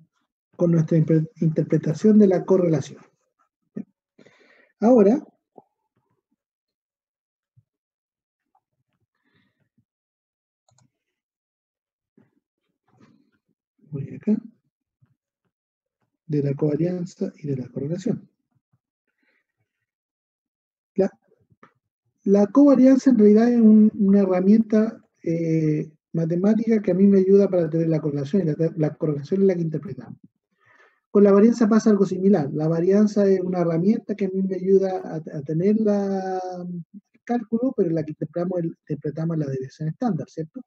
Con nuestra interpretación de la correlación. Ahora, voy acá, de la covarianza y de la correlación. La covarianza en realidad es una herramienta matemática que a mí me ayuda para tener la correlación, y la correlación es la que interpretamos. Con la varianza pasa algo similar. La varianza es una herramienta que a mí me ayuda a tener el cálculo, pero la que interpretamos la desviación estándar, ¿cierto?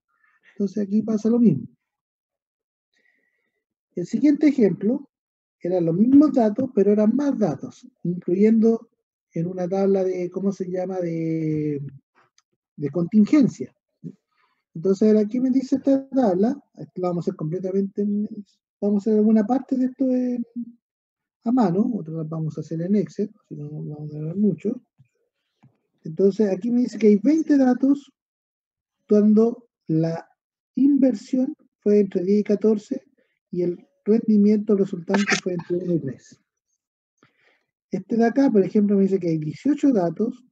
Entonces aquí pasa lo mismo. El siguiente ejemplo eran los mismos datos, pero eran más datos, incluyendo en una tabla de, ¿cómo se llama?, de contingencia. Entonces aquí me dice esta tabla, esto lo vamos a hacer completamente, vamos a hacer alguna parte de esto a mano, otras vamos a hacer en Excel, si no vamos a ver mucho. Entonces aquí me dice que hay 20 datos cuando la inversión fue entre 10 y 14 y el rendimiento resultante fue entre 1 y 3. Este de acá, por ejemplo, me dice que hay 18 datos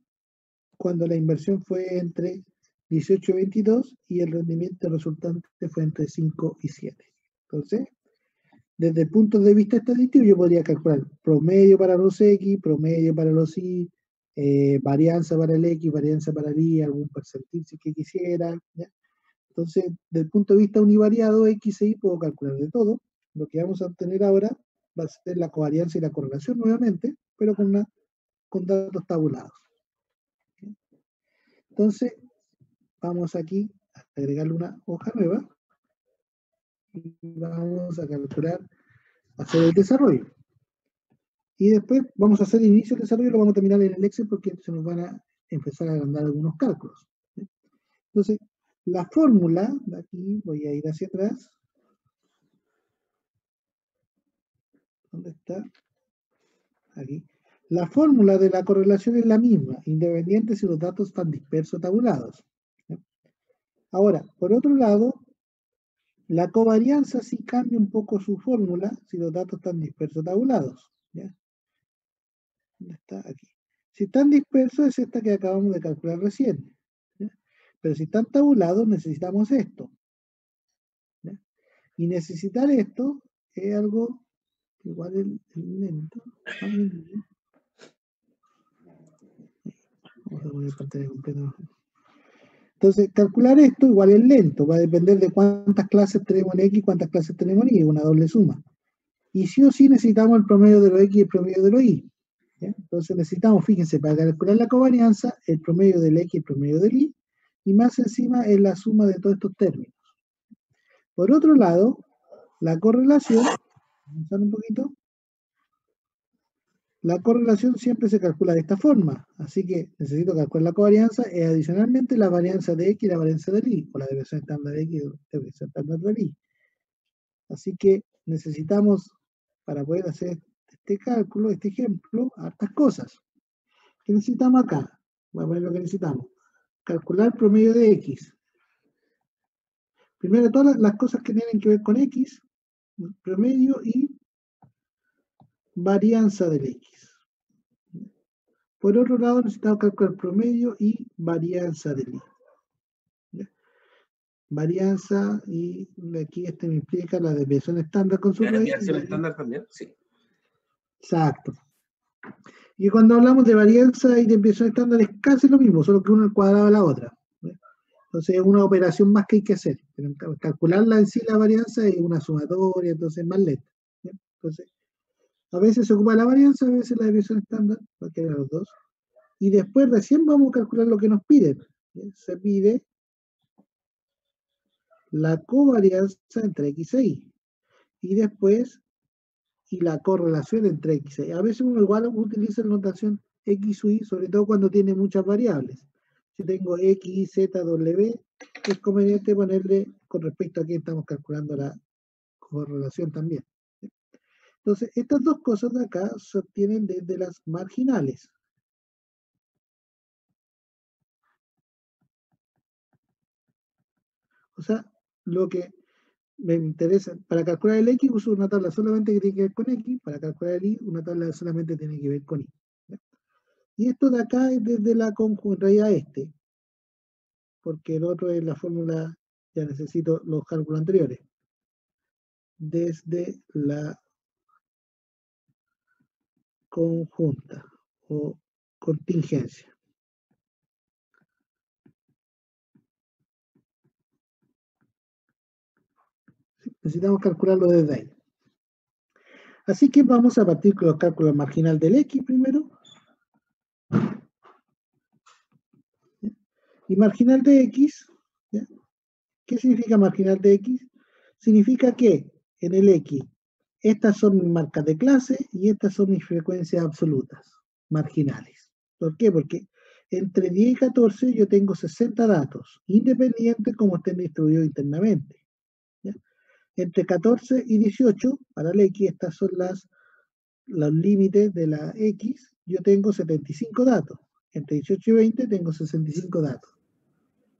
cuando la inversión fue entre 18 y 22 y el rendimiento resultante fue entre 5 y 7. Entonces, desde el punto de vista estadístico, yo podría calcular promedio para los X, promedio para los Y, varianza para el X, varianza para el Y, algún percentil si que quisiera, ¿ya? Entonces, desde el punto de vista univariado, X e Y puedo calcular de todo. Lo que vamos a obtener ahora va a ser la covarianza y la correlación nuevamente, pero con datos tabulados. Entonces, vamos aquí a agregarle una hoja nueva y vamos a calcular, hacer el desarrollo. Y después vamos a hacer el inicio del desarrollo y lo vamos a terminar en el Excel porque se nos van a empezar a agrandar algunos cálculos. Entonces, la fórmula, de aquí voy a ir hacia atrás. ¿Dónde está? Aquí. La fórmula de la correlación es la misma, independiente si los datos están dispersos o tabulados. Ahora, por otro lado, la covarianza sí cambia un poco su fórmula si los datos están dispersos o tabulados. ¿Ya? ¿Dónde está? Aquí. Si están dispersos es esta que acabamos de calcular recién. ¿Ya? Pero si están tabulados necesitamos esto. ¿Ya? Y necesitar esto es algo igual el lento. Vamos a poner pantalla completa. Entonces, calcular esto igual es lento, va a depender de cuántas clases tenemos en X y cuántas clases tenemos en Y, una doble suma. Y sí o sí necesitamos el promedio de los X y el promedio de los Y. ¿Ya? Entonces necesitamos, fíjense, para calcular la covarianza, el promedio del X y el promedio del Y, y más encima es la suma de todos estos términos. Por otro lado, la correlación, avanzar un poquito, la correlación siempre se calcula de esta forma, así que necesito calcular la covarianza y adicionalmente la varianza de X y la varianza del Y, o la desviación estándar de X y la desviación estándar del Y. Así que necesitamos, para poder hacer este cálculo, este ejemplo, hartas cosas. ¿Qué necesitamos acá? Voy a poner lo que necesitamos. Calcular promedio de X. Primero, todas las cosas que tienen que ver con X, promedio y varianza del X. Por otro lado, necesitamos calcular promedio y varianza del Y. ¿Ya? Varianza, y aquí este me implica la desviación estándar con su ¿La raíz. desviación estándar también? Sí. Exacto. Y cuando hablamos de varianza y desviación estándar es casi lo mismo, solo que uno al cuadrado de la otra. ¿Ya? Entonces es una operación más que hay que hacer. Pero calcularla en sí la varianza es una sumatoria, entonces es más lenta. ¿Ya? Entonces, a veces se ocupa la varianza, a veces la desviación estándar, cualquiera de los dos. Y después recién vamos a calcular lo que nos piden. ¿Ya? Se pide la covarianza entre X e Y. Y después, y la correlación entre X e Y. A veces uno igual utiliza la notación X o Y, sobre todo cuando tiene muchas variables. Si tengo X, Y, Z, W, es conveniente ponerle con respecto a que estamos calculando la correlación también. Entonces, estas dos cosas de acá se obtienen desde las marginales. O sea, lo que me interesa, para calcular el X uso una tabla solamente que tiene que ver con X, para calcular el Y una tabla solamente tiene que ver con Y. ¿Ya? Y esto de acá es desde la conjunta, en realidad porque el otro es la fórmula, ya necesito los cálculos anteriores. Desde la conjunta o contingencia. Necesitamos calcularlo desde ahí. Así que vamos a partir con los cálculos marginal del X primero. ¿Ya? Y marginal de X, ¿ya? ¿Qué significa marginal de X? Significa que en el X, estas son mis marcas de clase y estas son mis frecuencias absolutas, marginales. ¿Por qué? Porque entre 10 y 14 yo tengo 60 datos, independientes como estén distribuidos internamente. ¿Ya? Entre 14 y 18, para el X, estas son los límites de la X, yo tengo 75 datos. Entre 18 y 20 tengo 65 datos.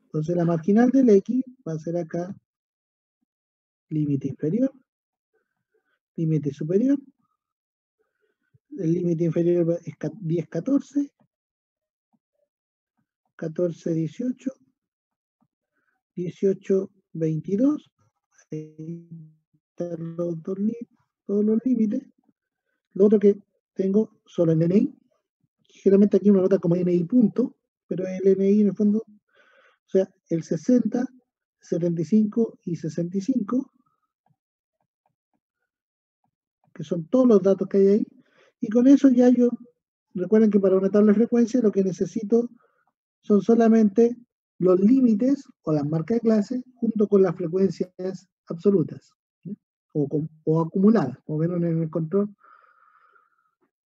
Entonces la marginal del X va a ser acá límite inferior, límite superior, el límite inferior es 10, 14, 14, 18, 18, 22, ahí están todos los límites. Lo otro que tengo solo el NI, generalmente aquí uno nota como NI punto, pero el NI en el fondo, o sea, el 60, 75 y 65, que son todos los datos que hay ahí, y con eso ya yo, recuerden que para una tabla de frecuencia lo que necesito son solamente los límites o las marcas de clase junto con las frecuencias absolutas, ¿sí? o acumuladas, como vieron en el control.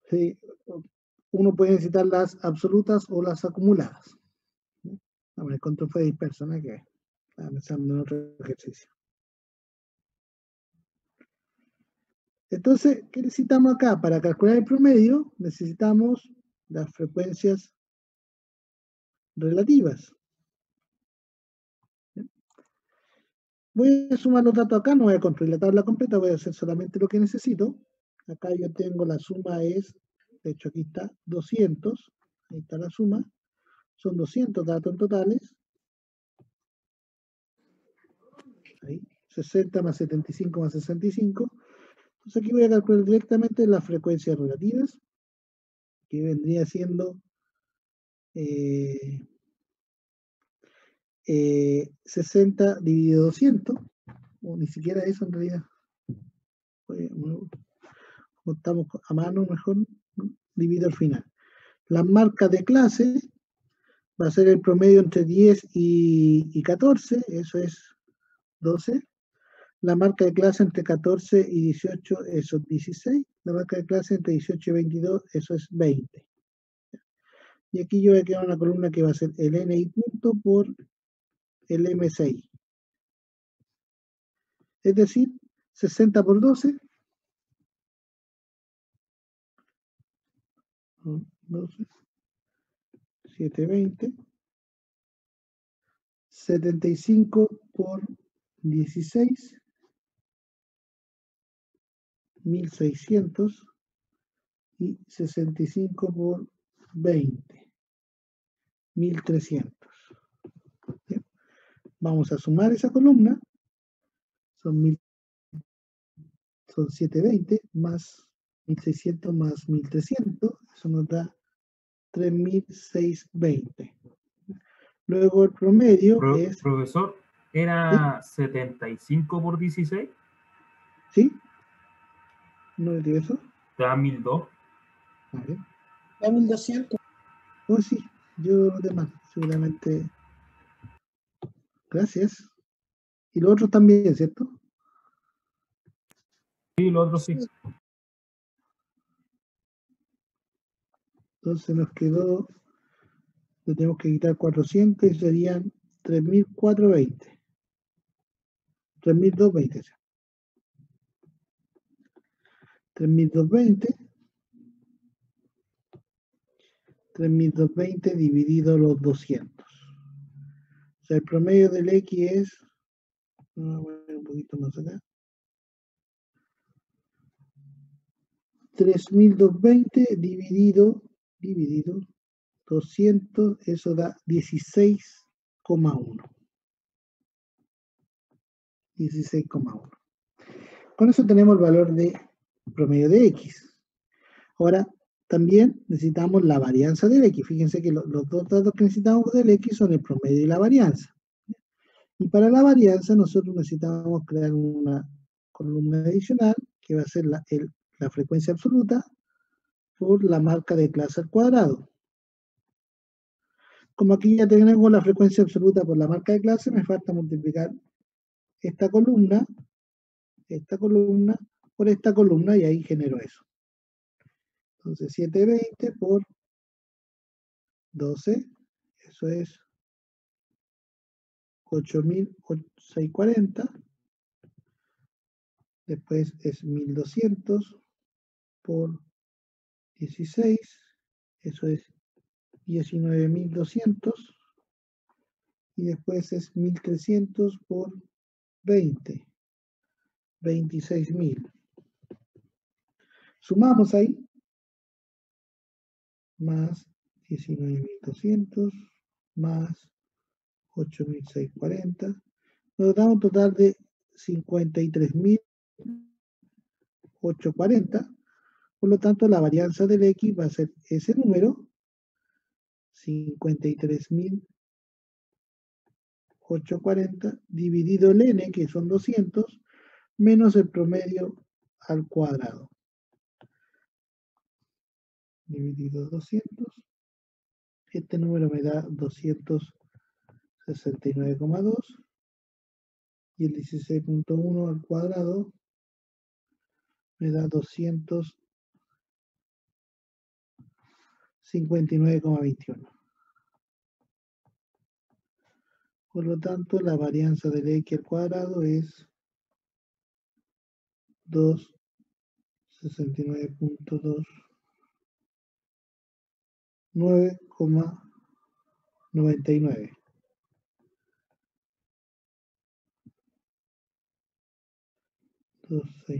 Sí, uno puede necesitar las absolutas o las acumuladas. Bueno, el control fue disperso, ¿no? Que estaba pensando en otro ejercicio. Entonces, ¿qué necesitamos acá? Para calcular el promedio, necesitamos las frecuencias relativas. Voy a sumar los datos acá, no voy a construir la tabla completa, voy a hacer solamente lo que necesito. Acá yo tengo la suma es, de hecho aquí está 200, ahí está la suma, son 200 datos en totales. Ahí, 60 más 75 más 65. Entonces aquí voy a calcular directamente las frecuencias relativas, que vendría siendo 60 dividido 200, o ni siquiera eso en realidad. Como estamos a mano, mejor divido al final. Las marcas de clase va a ser el promedio entre 10 y 14, eso es 12. La marca de clase entre 14 y 18, eso es 16. La marca de clase entre 18 y 22, eso es 20. Y aquí yo voy a crear una columna que va a ser el NI punto por el M6. Es decir, 60 por 12. 12, 720. 75 por 16. 1600. Y 65 por 20. 1300. ¿Bien? Vamos a sumar esa columna. Son 720 más 1600 más 1300. Eso nos da 3620. Luego el promedio es... Profesor, ¿era 75 por 16? ¿Sí? ¿No le digo eso? Te da 1002. A ver. Da 1200. Oh, sí, yo de más, seguramente. Gracias. Y los otros también, ¿cierto? Sí, lo otro sí. Entonces nos quedó, le tenemos que quitar 400 y serían 3420. 3220. 3220. 3220 dividido los 200. O sea, el promedio del X es, un poquito más acá, 3220 dividido 200, eso da 16,1. 16,1. Con eso tenemos el valor de promedio de X. Ahora, también necesitamos la varianza del X. Fíjense que los dos datos que necesitamos del X son el promedio y la varianza. Y para la varianza nosotros necesitamos crear una columna adicional que va a ser la frecuencia absoluta por la marca de clase al cuadrado. Como aquí ya tenemos la frecuencia absoluta por la marca de clase, me falta multiplicar esta columna por esta columna y ahí genero eso. Entonces 720 por 12, eso es 8.640. Después es 1200 por 16, eso es 19.200. Y después es 1300 por 20, 26.000. Sumamos ahí, más 19.200, más 8.640. Nos da un total de 53.840. Por lo tanto, la varianza del X va a ser ese número, 53.840, dividido el N, que son 200, menos el promedio al cuadrado. Dividido 200. Este número me da 269,2. Y el 16.1 al cuadrado me da 59,21. Por lo tanto, la varianza del x al cuadrado es 269.2 9,99. .2. Sí.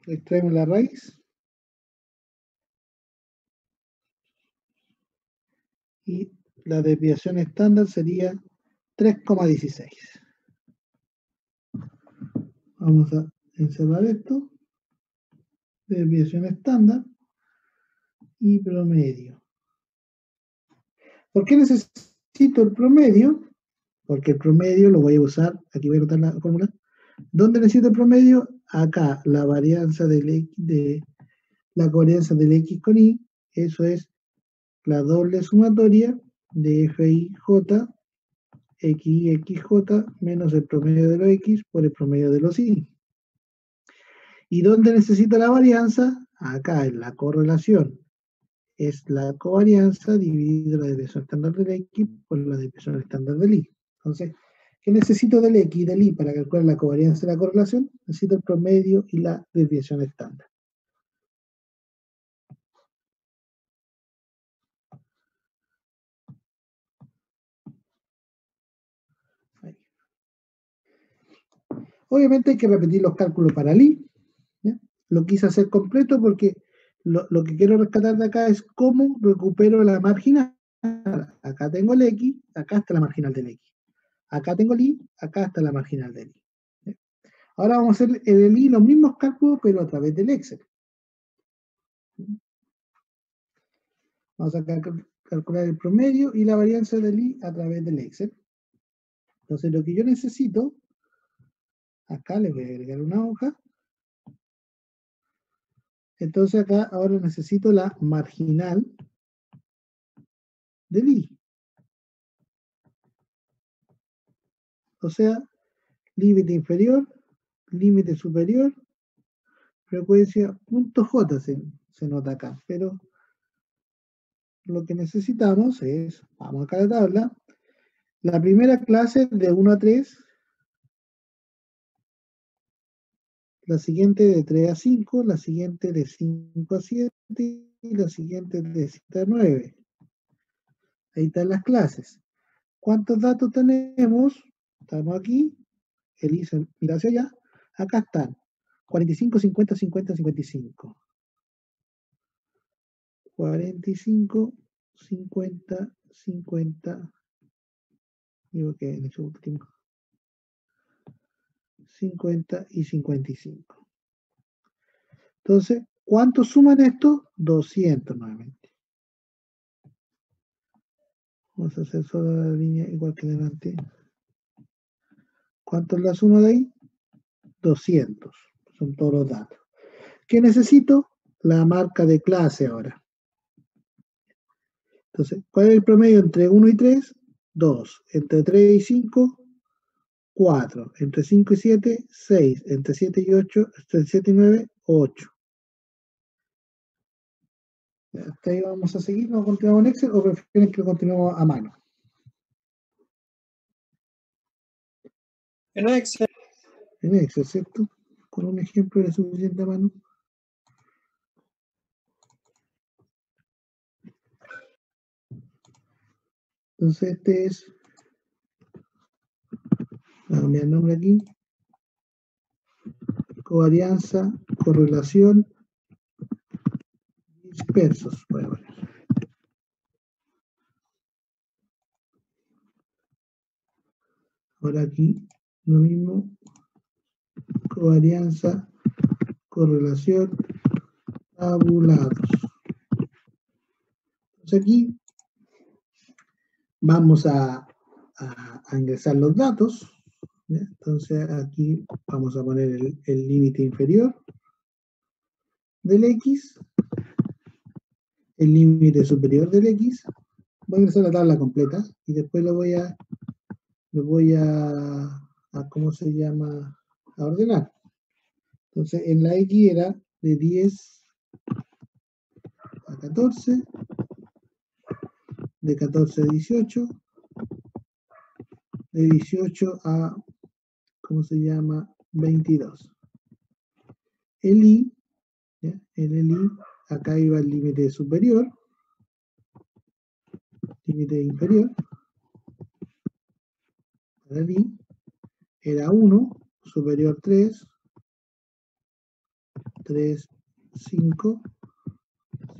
Extraemos la raíz. Y la desviación estándar sería 3,16. Vamos a encerrar esto. Desviación estándar y promedio. ¿Por qué necesito el promedio? Porque el promedio lo voy a usar, aquí voy a anotar la fórmula. ¿Dónde necesito el promedio? Acá, la varianza del X, de la covarianza del X con Y, eso es la doble sumatoria de FIJ, XY, menos el promedio de los X por el promedio de los Y. ¿Y dónde necesito la varianza? Acá, en la correlación. Es la covarianza dividido la desviación estándar del X por la desviación estándar del Y. Entonces, ¿qué necesito del X y del Y para calcular la covarianza y la correlación? Necesito el promedio y la desviación estándar. Ahí. Obviamente hay que repetir los cálculos para el Y. ¿Ya? Lo quise hacer completo porque lo que quiero rescatar de acá es cómo recupero la marginal. Acá tengo el X, acá está la marginal del X. Acá tengo el Y, acá está la marginal del Y. ¿Ya? Ahora vamos a hacer en el Y los mismos cálculos, pero a través del Excel. Vamos a calcular el promedio y la varianza del I a través del Excel. Entonces lo que yo necesito, acá le voy a agregar una hoja. Entonces acá ahora necesito la marginal del I. O sea, límite inferior, límite superior, frecuencia punto J se nota acá. Pero lo que necesitamos es, vamos acá a la tabla, la primera clase de 1 a 3, la siguiente de 3 a 5, la siguiente de 5 a 7 y la siguiente de 7 a 9. Ahí están las clases. ¿Cuántos datos tenemos? Estamos aquí. Elisa, mira hacia allá. Acá están. 45, 50, 50, 55. 45, 50, 50. Digo que en ese último. 50 y 55. Entonces, ¿cuánto suman esto? 200 nuevamente. Vamos a hacer solo la línea igual que delante. ¿Cuánto es la suma de ahí? 200. Son todos los datos. ¿Qué necesito? La marca de clase ahora. Entonces, ¿cuál es el promedio entre 1 y 3? 2. Entre 3 y 5, 4. Entre 5 y 7, 6. Entre 7 y 8, entre 7 y 9, 8. Hasta ahí vamos a seguir, ¿no continuamos en Excel o prefieren que lo continuemos a mano? En Excel. En Excel, ¿cierto? Con un ejemplo era suficiente a mano. Entonces este es, voy a cambiar el nombre aquí, covarianza, correlación, dispersos, voy a poner. Ahora aquí, lo mismo, covarianza, correlación, tabulados. Entonces aquí vamos a ingresar los datos. ¿Ya? Entonces aquí vamos a poner el límite inferior del X, el límite superior del X. Voy a ingresar la tabla completa y después lo voy a ¿cómo se llama? A ordenar. Entonces, en la X era de 10 a 14, de 14 a 18, de 18 a, ¿cómo se llama? 22. El I, ¿ya? En el I, acá iba el límite superior, límite inferior, para el I, era 1, superior 3, 3, 5,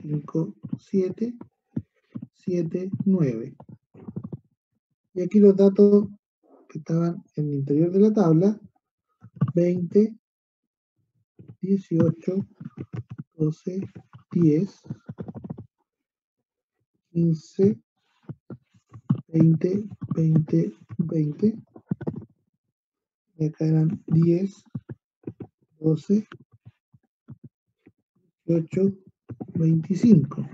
5, 7, 7, 9. Y aquí los datos que estaban en el interior de la tabla, 20, 18, 12, 10, 15, 20, 20, 20. Y acá eran 10, 12, 18, 25.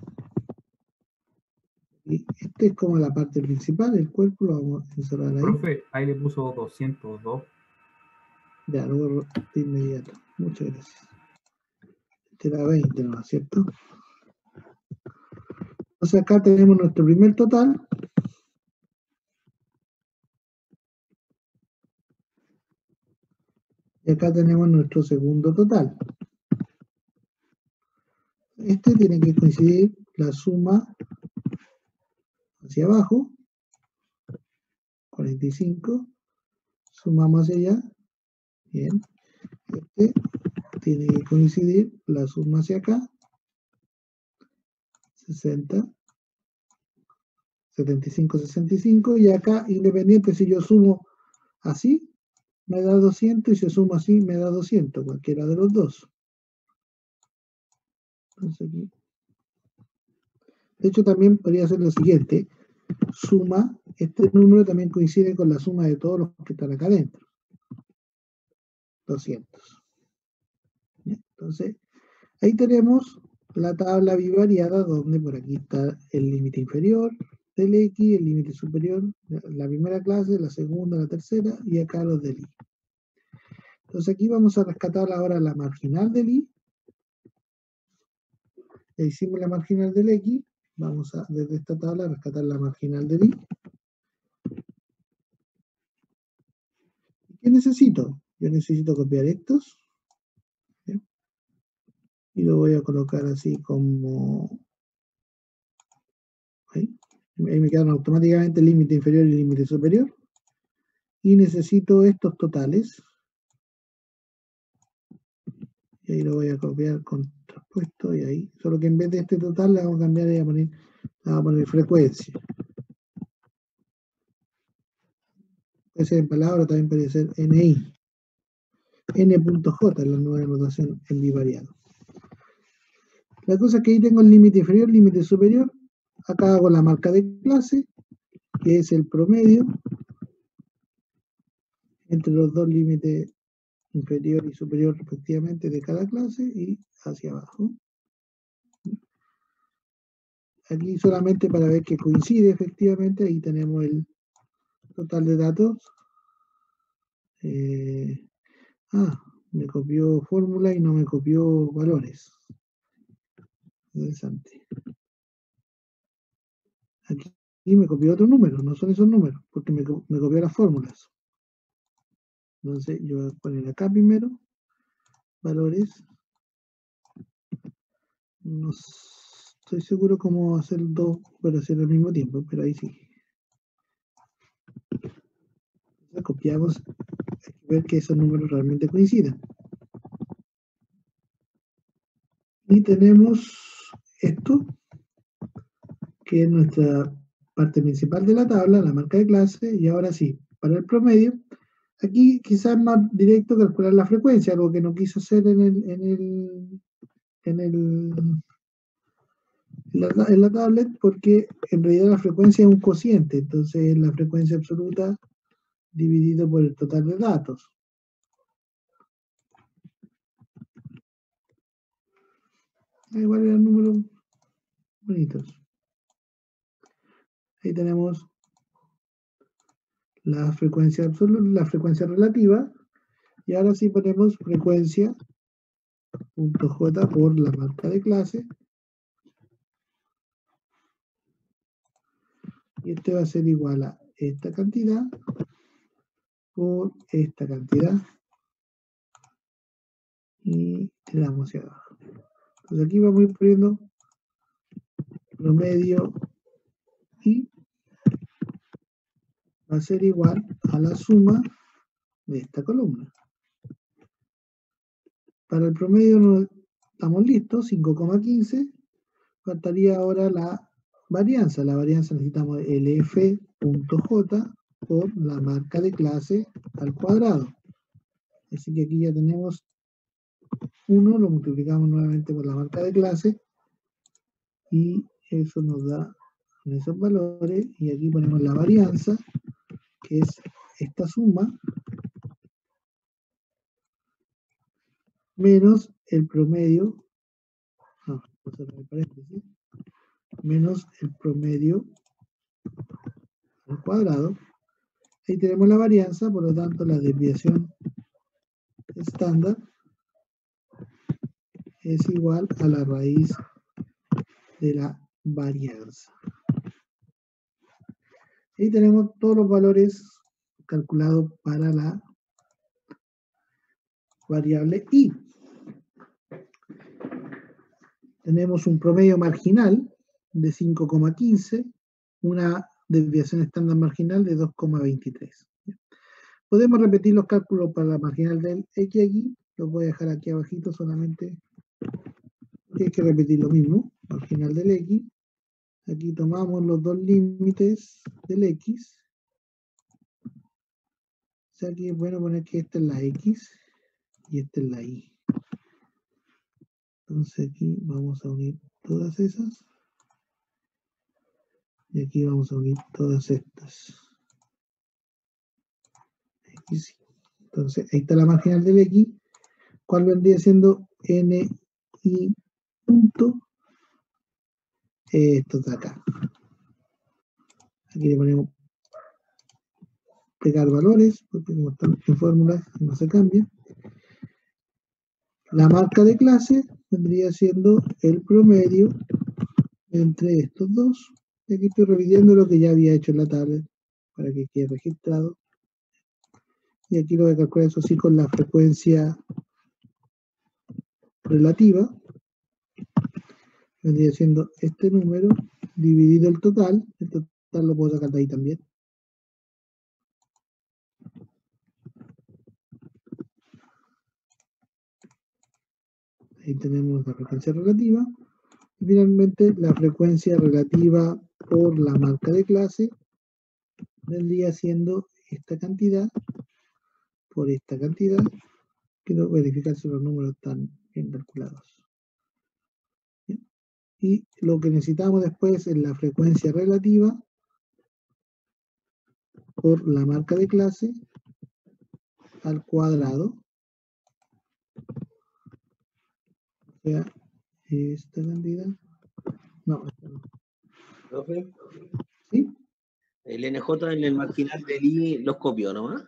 Y este es como la parte principal, el cuerpo lo vamos a encerrar ahí. Profe, ahí le puso 202. Ya, lo borro de inmediato. Muchas gracias. Este era 20, ¿no es cierto? Entonces acá tenemos nuestro primer total. Y acá tenemos nuestro segundo total. Este tiene que coincidir la suma hacia abajo, 45, sumamos hacia allá, bien. Este tiene que coincidir la suma hacia acá, 60, 75, 65, y acá, independiente si yo sumo así, me da 200, y si sumo así, me da 200, cualquiera de los dos. Entonces aquí. De hecho, también podría ser lo siguiente, suma, este número también coincide con la suma de todos los que están acá adentro, 200. Entonces, ahí tenemos la tabla bivariada, donde por aquí está el límite inferior del X, el límite superior, la primera clase, la segunda, la tercera, y acá los del I. Entonces aquí vamos a rescatar ahora la marginal del I. Ya hicimos la marginal del X, vamos a, desde esta tabla, a rescatar la marginal del I. ¿Qué necesito? Yo necesito copiar estos. ¿Sí? Y lo voy a colocar así como... Ahí me quedan automáticamente el límite inferior y el límite superior. Y necesito estos totales. Y ahí lo voy a copiar con traspuesto y ahí. Solo que en vez de este total le vamos a cambiar y le vamos a poner frecuencia. Puede ser en palabra, también puede ser NI. N.J es la nueva notación en bivariado. La cosa es que ahí tengo el límite inferior, límite superior. Acá hago la marca de clase, que es el promedio entre los dos límites inferior y superior respectivamente de cada clase y hacia abajo. Aquí solamente para ver que coincide efectivamente, ahí tenemos el total de datos. Me copió fórmula y no me copió valores. Interesante. Aquí me copió otro número, no son esos números, porque me copió las fórmulas. Entonces yo voy a poner acá primero, valores. No estoy seguro cómo hacer dos operaciones al mismo tiempo, pero ahí sí. Entonces copiamos, hay que ver que esos números realmente coincidan. Y tenemos esto, que es nuestra parte principal de la tabla, la marca de clase, y ahora sí, para el promedio, aquí quizás es más directo calcular la frecuencia, algo que no quise hacer en la tablet, porque en realidad la frecuencia es un cociente, entonces es la frecuencia absoluta dividido por el total de datos. Igual eran números bonitos. Ahí tenemos la frecuencia absoluta, la frecuencia relativa, y ahora sí ponemos frecuencia punto J por la marca de clase. Y este va a ser igual a esta cantidad por esta cantidad. Y le damos hacia abajo. Entonces aquí vamos a ir poniendo promedio y va a ser igual a la suma de esta columna. Para el promedio no estamos listos, 5,15. Faltaría ahora la varianza. La varianza necesitamos LF.J por la marca de clase al cuadrado. Así que aquí ya tenemos 1, lo multiplicamos nuevamente por la marca de clase y eso nos da esos valores. Y aquí ponemos la varianza, que es esta suma, menos el promedio, menos el promedio al cuadrado. Ahí tenemos la varianza, por lo tanto la desviación estándar es igual a la raíz de la varianza. Ahí tenemos todos los valores calculados para la variable I. Tenemos un promedio marginal de 5,15, una desviación estándar marginal de 2,23. Podemos repetir los cálculos para la marginal del X aquí, los voy a dejar aquí abajito solamente, que hay que repetir lo mismo, marginal del X. Aquí tomamos los dos límites del X. O sea, aquí es bueno poner que esta es la X y esta es la Y. Entonces aquí vamos a unir todas esas. Y aquí vamos a unir todas estas. X. Entonces ahí está la marginal del X. ¿Cuál vendría siendo NI punto? Esto de acá. Aquí le ponemos pegar valores, porque como están en fórmulas no se cambia. La marca de clase vendría siendo el promedio entre estos dos. Y aquí estoy repitiendo lo que ya había hecho en la tablet para que quede registrado. Y aquí lo voy a calcular eso sí con la frecuencia relativa. Vendría siendo este número dividido el total. El total lo puedo sacar de ahí también. Ahí tenemos la frecuencia relativa. Y finalmente la frecuencia relativa por la marca de clase vendría siendo esta cantidad por esta cantidad. Quiero verificar si los números están bien calculados. ¿Bien? Y lo que necesitamos después es la frecuencia relativa por la marca de clase al cuadrado. O sea, esta cantidad. No, esta no. Profe, ¿Sí? el NJ en el marginal del I los copió nomás.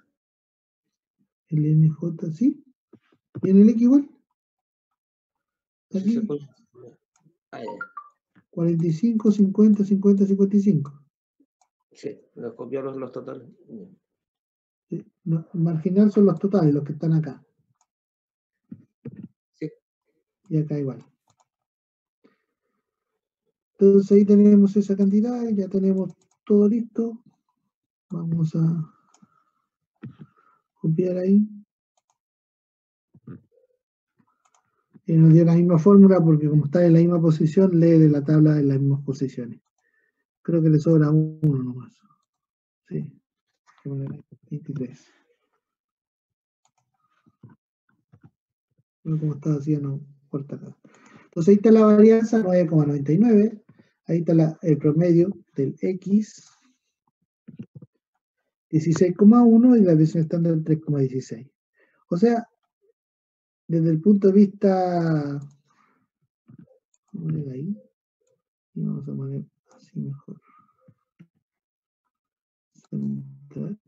El NJ, ¿sí? ¿Y en el X igual? Aquí, 45, 50, 50, 55. Sí, los copió los totales. Sí. No, marginal son los totales, los que están acá. Sí. Y acá igual. Entonces ahí tenemos esa cantidad, ya tenemos todo listo. Vamos a copiar ahí. Y nos dio la misma fórmula porque como está en la misma posición, lee de la tabla en las mismas posiciones. Creo que le sobra uno nomás. Sí. 23. Bueno, como está así, no importa acá. Entonces ahí está la varianza 9,99. Ahí está el promedio del X 16,1 y la desviación estándar 3,16. O sea, desde el punto de vista, vamos a poner ahí, y vamos a poner así mejor. Central.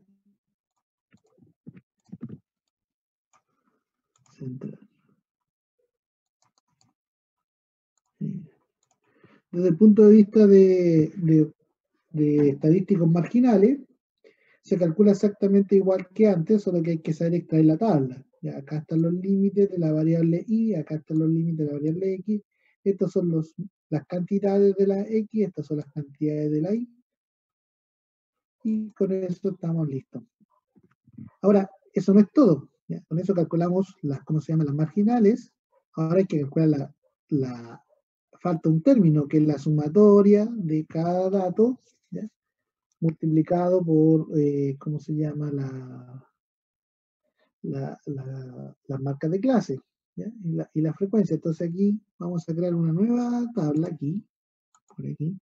Central. desde el punto de vista de estadísticos marginales, se calcula exactamente igual que antes, solo que hay que saber extraer la tabla. Ya, acá están los límites de la variable y, acá están los límites de la variable x. Estos son las cantidades de la x, estas son las cantidades de la y. Y con eso estamos listos. Ahora, eso no es todo. ¿Ya? Con eso calculamos ¿cómo se llaman? Las marginales. Ahora hay que calcular falta un término, que es la sumatoria de cada dato, ¿ya? Multiplicado por, ¿cómo se llama? Las marcas de clase, ¿ya? Y la frecuencia. Entonces aquí vamos a crear una nueva tabla aquí, por aquí,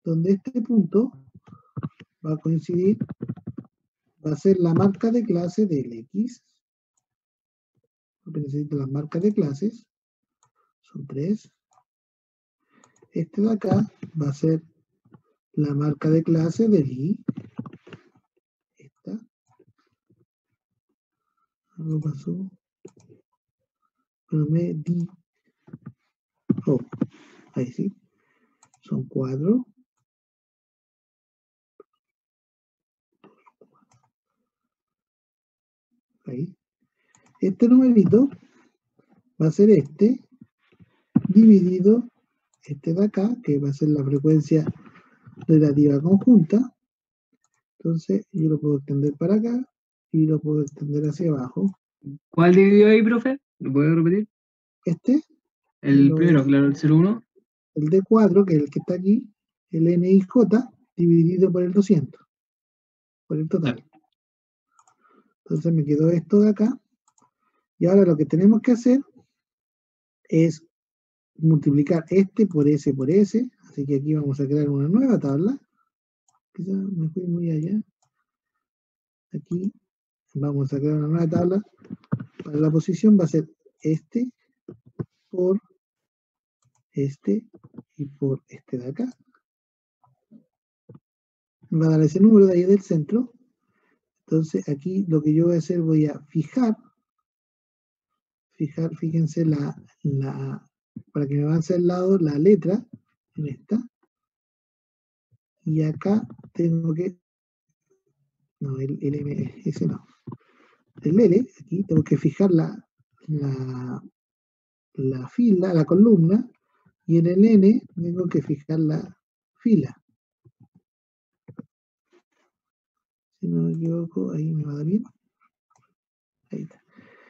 donde este punto va a coincidir, va a ser la marca de clase del X. Porque necesito las marcas de clases, son 3. Este de acá va a ser la marca de clase del Y. Esta. Algo pasó. Pero me di. Oh, ahí sí. Son 4. Ahí. Este numerito va a ser este, dividido este de acá, que va a ser la frecuencia relativa conjunta. Entonces, yo lo puedo extender para acá y lo puedo extender hacia abajo. ¿Cuál dividió ahí, profe? ¿Lo puede repetir? Este, El primero, claro, el 0,1. el D4, que es el que está aquí, el NIJ, dividido por el 200, por el total. Entonces me quedó esto de acá. Y ahora lo que tenemos que hacer es multiplicar este por ese por ese. Así que aquí vamos a crear una nueva tabla. Quizá me fui muy allá. Aquí vamos a crear una nueva tabla. Para la posición va a ser este por este y por este de acá. Me va a dar ese número de ahí del centro. Entonces aquí lo que yo voy a hacer, voy a fijar, fíjense para que me avance al lado la letra en esta. Y acá tengo que, no, el M, ese no. El L, aquí tengo que fijar la fila, la columna, y en el N tengo que fijar la fila. Si no me equivoco, ahí me va a dar bien. Ahí está.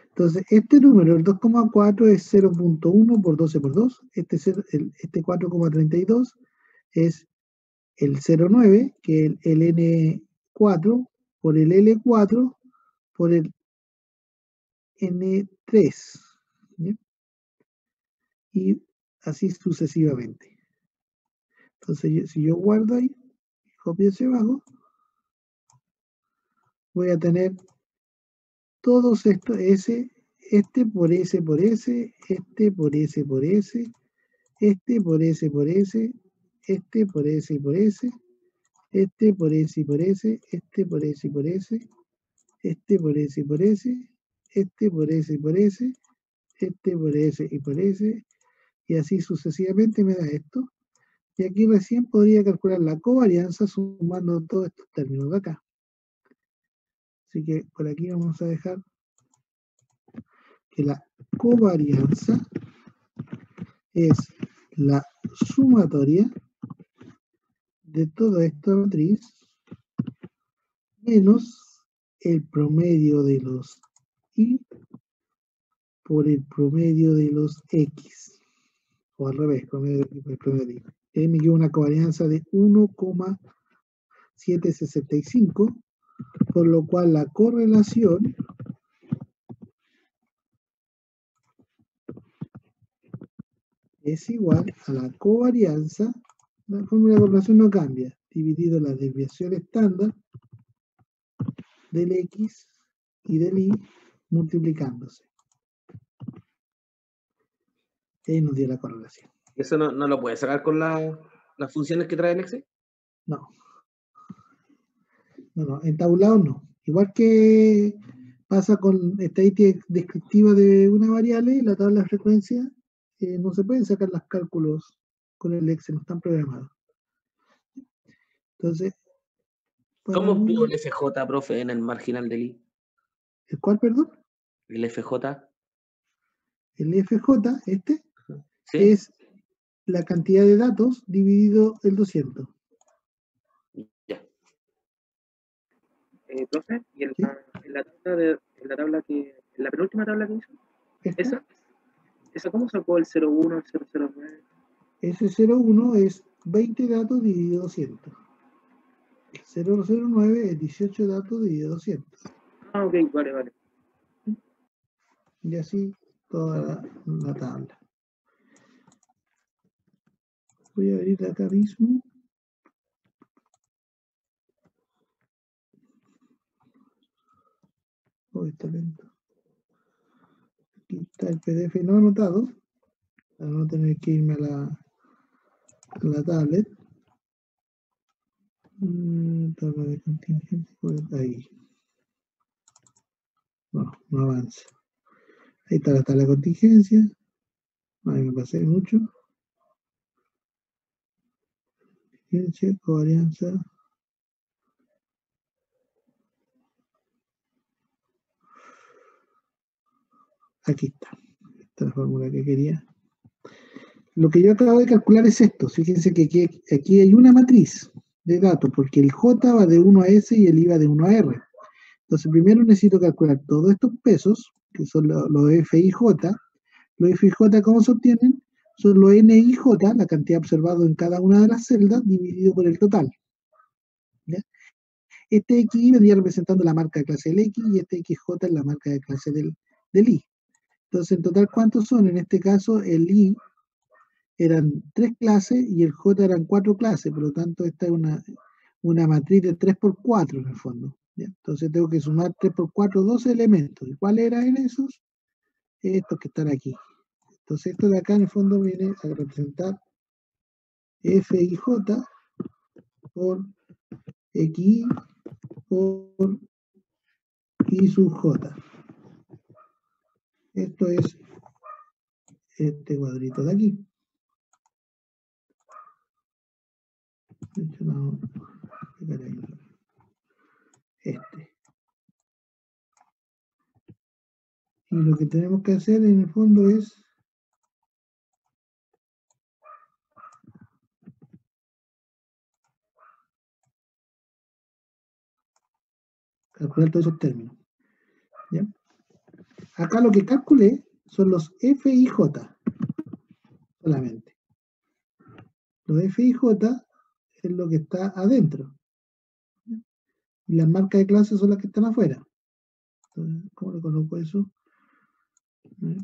Entonces, este número, el 2,4 es 0.1 por 12 por 2. Este 4,32 es el 0,9, que es el N4 por el L4 por el N3. ¿Bien? Y así sucesivamente. Entonces, si yo guardo ahí, copio hacia abajo, voy a tener todos estos, este por ese por ese, este por ese por ese, este por ese por ese, este por ese y por ese, este por ese y por ese, este por ese y por ese, este por ese y por ese, este por ese y por ese, este por ese y por ese, y así sucesivamente me da esto. Y aquí recién podría calcular la covarianza sumando todos estos términos de acá. Así que por aquí vamos a dejar que la covarianza es la sumatoria de toda esta matriz menos el promedio de los y por el promedio de los x. O al revés, promedio de y por el promedio de y. Ahí me queda una covarianza de 1,765, por lo cual la correlación es igual a la covarianza, la fórmula de correlación no cambia, dividido la desviación estándar del X y del Y multiplicándose. Y ahí nos dio la correlación. ¿Eso no lo puedes sacar con las funciones que trae el Excel? No. No, en tabulado no. Igual que pasa con estadística descriptiva de una variable, la tabla de frecuencia, no se pueden sacar los cálculos con el Excel, no están programados. Entonces, para ¿Cómo mí, obtuvo el FJ, profe, en el marginal del I? ¿el cuál, perdón? ¿El FJ? El FJ, ¿Sí? es la cantidad de datos dividido el 200. Ya. Profe, y ¿Sí? en la penúltima tabla que hizo, ¿Esta? ¿esa cómo sacó el 01, el 009? Ese 01 es 20 datos dividido 200. El 009 es 18 datos dividido 200. Ah, ok, vale. Y así toda la tabla. Voy a abrir acá mismo. Está lento. Aquí está el PDF no anotado, para no tener que irme a la tablet. Tabla de contingencia, ahí. No avanza. Ahí está la tabla de contingencia. Ahí me pasé mucho. Contingencia, covarianza. Aquí está. Esta es la fórmula que quería. Lo que yo acabo de calcular es esto. Fíjense que aquí hay una matriz de datos, porque el J va de 1 a S y el I va de 1 a R. Entonces, primero necesito calcular todos estos pesos, que son los F y J. Los F y J, ¿cómo se obtienen? Son los N y J, la cantidad observada en cada una de las celdas, dividido por el total. ¿Ya? Este X vendría representando la marca de clase del X y este XJ es la marca de clase del Y. Entonces, en total, ¿cuántos son? En este caso, el Y eran 3 clases y el J eran 4 clases, por lo tanto, esta es una matriz de 3 por 4 en el fondo. ¿Ya? Entonces, tengo que sumar 3 por 4, 12 elementos. ¿Y cuáles eran esos? Estos que están aquí. Entonces, esto de acá en el fondo viene a representar F y J por X por Y sub J. Esto es este cuadrito de aquí. De hecho, no, este. Y lo que tenemos que hacer en el fondo es calcular todos esos términos. ¿Ya? Acá lo que calculé son los F y J solamente. Los F y J es lo que está adentro. ¿Ya? Y las marcas de clase son las que están afuera. Entonces, ¿cómo le conozco eso? ¿Ya?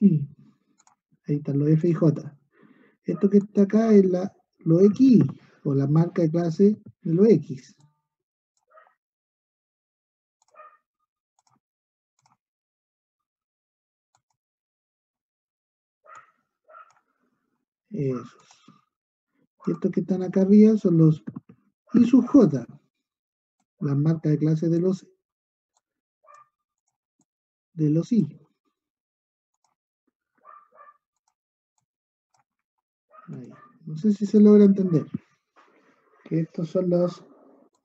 Y ahí están los F y J. Esto que está acá es los X, o la marca de clase de los X. Esos. Y estos que están acá arriba son los I sub J, las marcas de clase de los I. Ahí. No sé si se logra entender. Que estos son las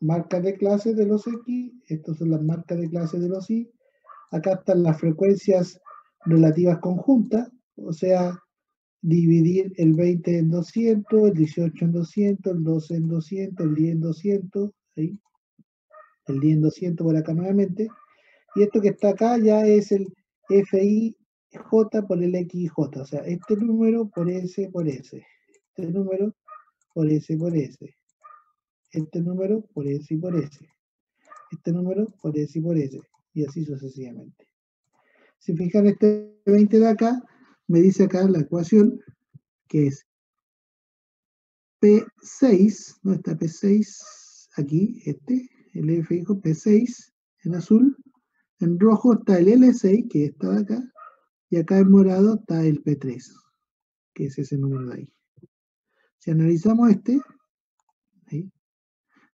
marcas de clase de los X, estos son las marcas de clase de los Y. Acá están las frecuencias relativas conjuntas, o sea, dividir el 20 en 200, el 18 en 200, el 12 en 200, el 10 en 200, ahí. El 10 en 200 por acá nuevamente. Y esto que está acá ya es el FIJ por el XJ, o sea, este número por S por S, este número por S por S, este número por S y por S, este número por S y por S, y así sucesivamente. Si fijan, este 20 de acá, me dice acá la ecuación, que es P6, ¿no está P6? Aquí, el FIJ P6 en azul, en rojo está el L6, que está de acá, y acá en morado está el P3, que es ese número de ahí. Si analizamos este, ahí,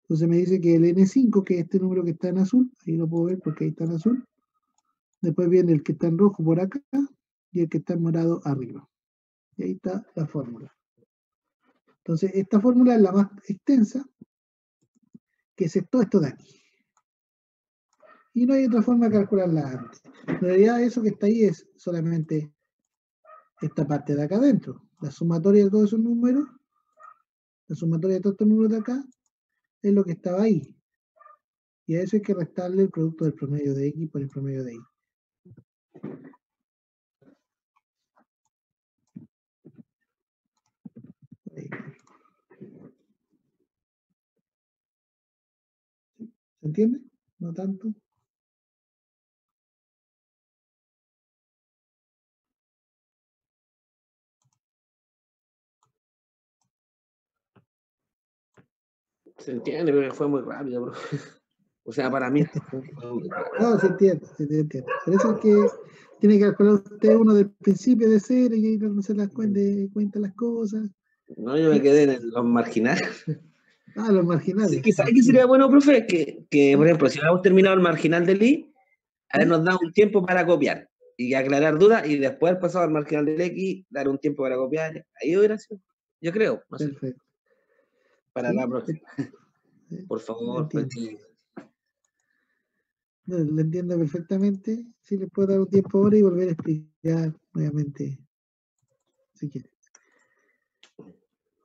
entonces me dice que el N5, que es este número que está en azul, ahí lo puedo ver porque ahí está en azul, después viene el que está en rojo por acá, y el que está en morado arriba. Y ahí está la fórmula. Entonces, esta fórmula es la más extensa, que es todo esto de aquí. Y no hay otra forma de calcularla antes. En realidad, eso que está ahí es solamente esta parte de acá adentro. La sumatoria de todos esos números, la sumatoria de todos estos números de acá, es lo que estaba ahí. Y a eso hay que restarle el producto del promedio de X por el promedio de Y. Ahí. ¿Se entiende? No tanto. Se entiende, pero fue muy rápido, bro. O sea, para mí fue muy rápido. No, se entiende, se entiende. Por eso es que tiene que calcular usted uno del principio de cero y ahí no se las cuenta las cosas. No, yo me quedé en los marginales. Ah, los marginales. Sí, quizás que sería bueno, profe, que, por ejemplo, si hubiéramos terminado el marginal del I, habernos dado un tiempo para copiar y aclarar dudas y después haber pasado al marginal del X, dar un tiempo para copiar. Ahí hubiera sido, yo creo, no sé, Perfecto. para Sí, la próxima. Por lo favor, entiendo. porque No, lo entiendo perfectamente. Sí, les puedo dar un tiempo ahora y volver a explicar nuevamente, si quieren.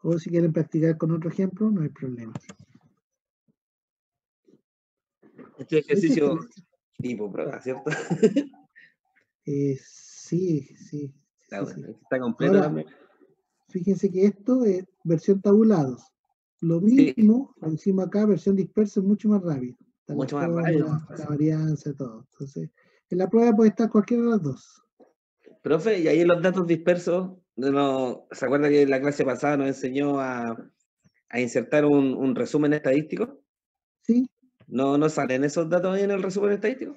O si quieren practicar con otro ejemplo, no hay problema. este ejercicio Este- tipo prueba, ¿cierto? sí, sí. Está bueno, Sí. está completo Ahora, también. fíjense que esto es versión tabulados. Lo Sí, mismo lo hicimos acá, versión dispersa, es mucho más rápido. Están las mucho más rápido. fórmulas, la varianza, todo. Entonces, en la prueba puede estar cualquiera de las dos. Profe, y ahí en los datos dispersos, ¿se acuerda que en la clase pasada nos enseñó a insertar un resumen estadístico? Sí, ¿No salen esos datos ahí en el resumen estadístico?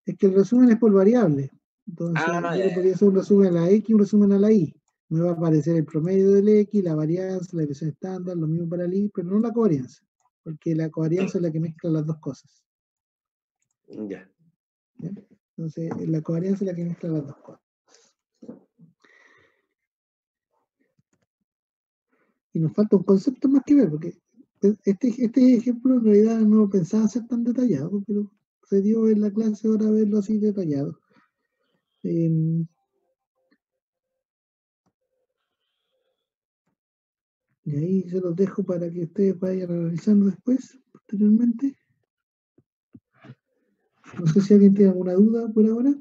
es que el resumen es por variable. Entonces, Ah, yo le podría hacer un resumen a la X y un resumen a la Y. Me va a aparecer el promedio del X, la varianza, la desviación estándar, lo mismo para el Y, pero no la covarianza, porque la covarianza es la que mezcla las dos cosas. ya. ¿Ya? Entonces, la covarianza es la que mezcla las dos cosas. Y nos falta un concepto más que ver, porque este ejemplo en realidad no pensaba ser tan detallado, pero se dio en la clase ahora verlo así detallado. Y ahí se los dejo para que ustedes vayan analizando después, posteriormente. No sé si alguien tiene alguna duda por ahora.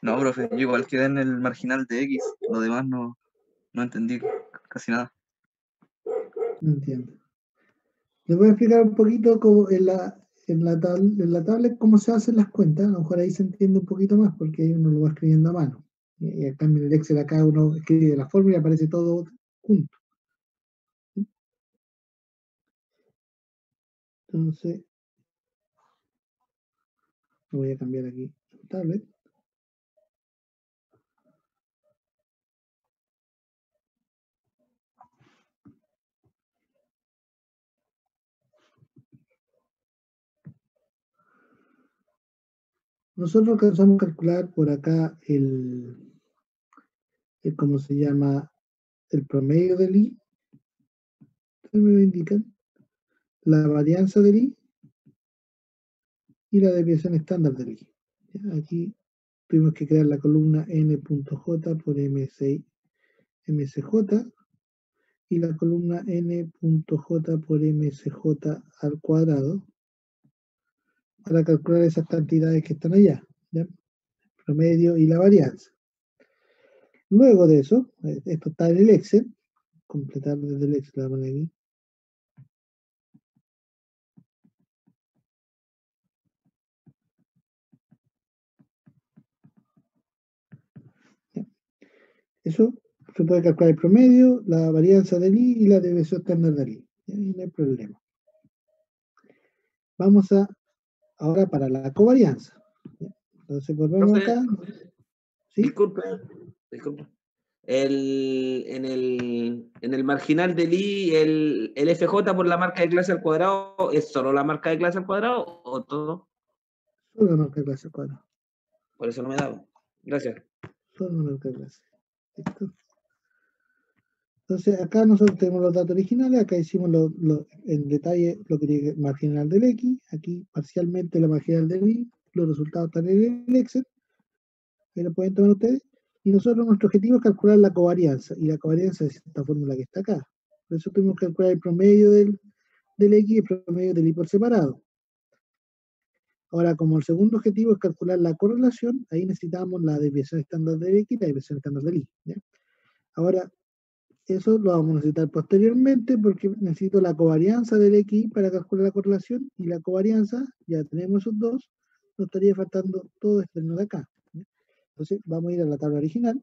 No, profe, yo igual quedé en el marginal de X, lo demás no entendí casi nada. No entiendo. Les voy a explicar un poquito cómo en la tablet cómo se hacen las cuentas. A lo mejor ahí se entiende un poquito más porque ahí uno lo va escribiendo a mano. Y acá en el Excel acá uno escribe la fórmula y aparece todo junto. Entonces, lo voy a cambiar aquí en tablet. Nosotros alcanzamos a calcular por acá ¿cómo se llama? El promedio del I. Ustedes me lo indican. La varianza del I y la desviación estándar del I. ¿Ya? Aquí tuvimos que crear la columna n.j por mcj y la columna n.j por mcj al cuadrado para calcular esas cantidades que están allá, ¿ya? Promedio y la varianza. Luego de eso, esto está en el Excel, completar desde el Excel, la voy a poner aquí. ¿Ya? Eso Se puede calcular el promedio, la varianza del I y la desviación estándar del I. No hay problema. Vamos ahora para la covarianza. Entonces volvemos Profe, acá. ¿Sí? Disculpe. En el marginal del I, el FJ por la marca de clase al cuadrado, ¿es solo la marca de clase al cuadrado o todo? Solo marca de clase al cuadrado. Por eso no me daba. Gracias. Solo marca de clase. ¿Listo? Entonces acá nosotros tenemos los datos originales, acá hicimos en detalle lo que tiene marginal del X, aquí parcialmente la marginal del Y, los resultados están en el Excel, ahí lo pueden tomar ustedes, y nosotros nuestro objetivo es calcular la covarianza, y la covarianza es esta fórmula que está acá. Por eso tuvimos que calcular el promedio del X y el promedio del Y por separado. Ahora, como el segundo objetivo es calcular la correlación, ahí necesitamos la desviación estándar del X y la desviación estándar del Y. ¿Ya? Ahora, eso lo vamos a necesitar posteriormente porque necesito la covarianza del X para calcular la correlación y la covarianza, ya tenemos esos dos, nos estaría faltando todo este de acá. ¿Ya? Entonces, vamos a ir a la tabla original.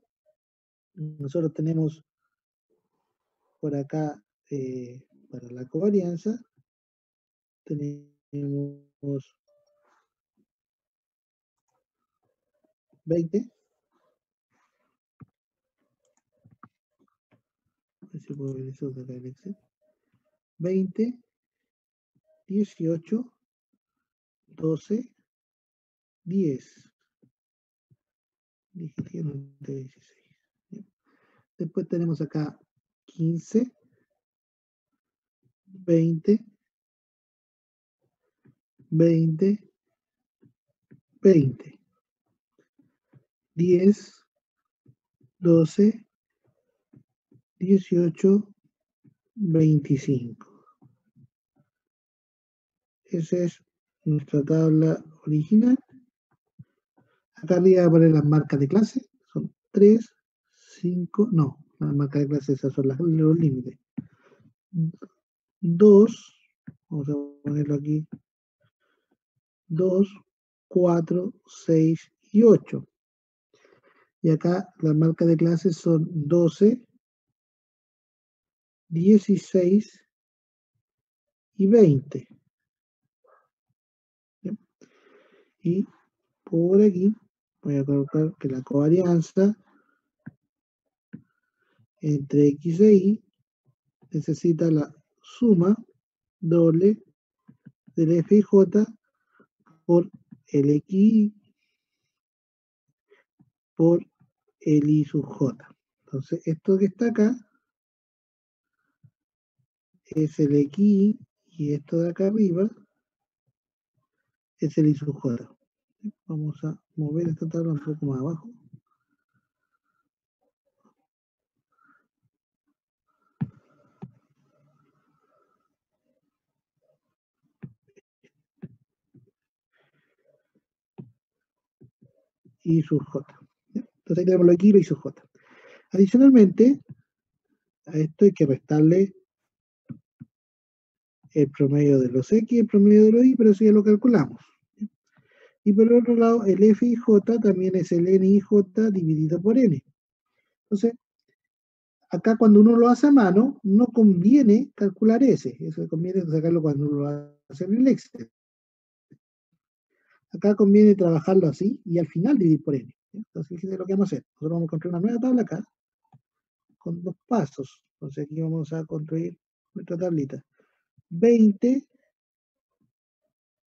Nosotros tenemos por acá, para la covarianza, tenemos 20. A ver si puedo ver eso de acá en Excel. 20, 18, 12, 10. 16. Después tenemos acá 15, 20, 20, 20, 10, 12, 18, 25. Esa es nuestra tabla original. Acá arriba voy a poner las marcas de clase. Son 3, 5, no, las marcas de clase esas son los límites. 2, vamos a ponerlo aquí. 2, 4, 6 y 8. Y acá las marcas de clase son 12, 16 y 20. ¿Bien? Y por aquí voy a colocar que la covarianza entre X e Y necesita la suma doble del FJ por el XY por el Y sub J. Entonces, esto que está acá es el XY y esto de acá arriba es el Y sub J. Vamos a mover esta tabla un poco más abajo. Y sub J. Entonces ahí tenemos lo X y lo Y sub J. Adicionalmente, a esto hay que restarle el promedio de los X y el promedio de los Y, pero eso ya lo calculamos. Y por el otro lado, el FIJ también es el NIJ dividido por N. Entonces, acá cuando uno lo hace a mano, no conviene calcular ese. Eso conviene sacarlo cuando uno lo hace en el Excel. Acá conviene trabajarlo así y al final dividir por N. Entonces, fíjense lo que vamos a hacer. Nosotros vamos a construir una nueva tabla acá con 2 pasos. Entonces, aquí vamos a construir nuestra tablita. 20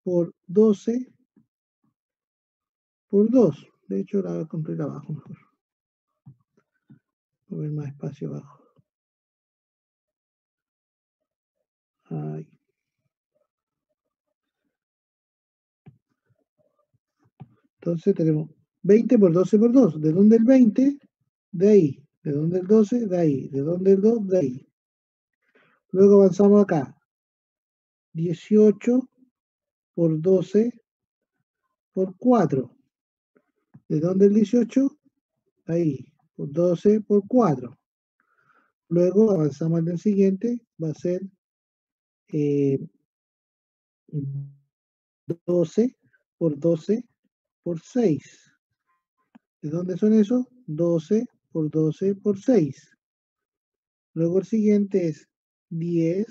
por 12 por 2. De hecho, la voy a construir abajo mejor. Voy a ver más espacio abajo. Ahí. Entonces tenemos 20 por 12 por 2. ¿De dónde el 20? De ahí. ¿De dónde el 12? De ahí. ¿De dónde el 2? De ahí. Luego avanzamos acá. 18 por 12 por 4. ¿De dónde el 18? Ahí. Por 12 por 4. Luego avanzamos al siguiente. Va a ser 12 por 12 por 6. ¿De dónde son esos? 12 por 12 por 6. Luego el siguiente es 10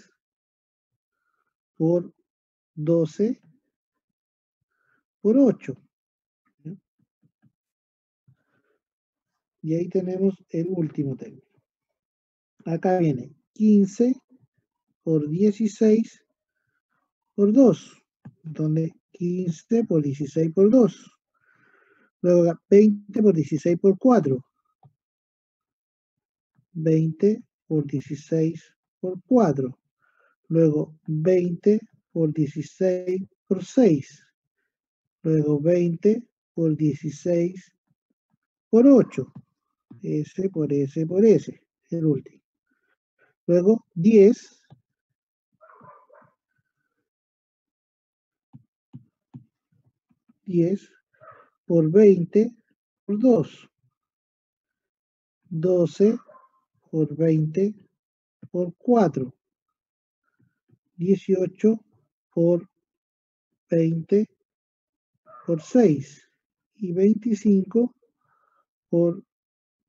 por 12 por 8. ¿Ya? Y ahí tenemos el último término. Acá viene 15 por 16 por 2, donde 15 por 16 por 2. Luego 20 por 16 por 4. 20 por 16 por 4. Luego 20 por 16 por 6. Luego 20 por 16 por 8. S por S por S, el último. Luego 10 por 20 por 2. 12 por 20 por 4. 18 por 20 por 6. Y 25 por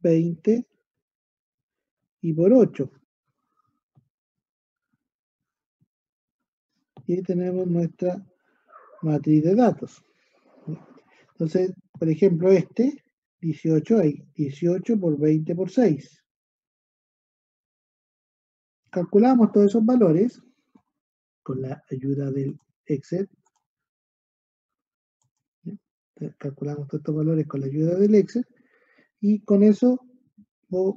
20 y por 8. Y ahí tenemos nuestra matriz de datos. Entonces, por ejemplo, 18 hay 18 por 20 por 6. Calculamos todos esos valores con la ayuda del Excel. Calculamos todos estos valores con la ayuda del Excel. Y con eso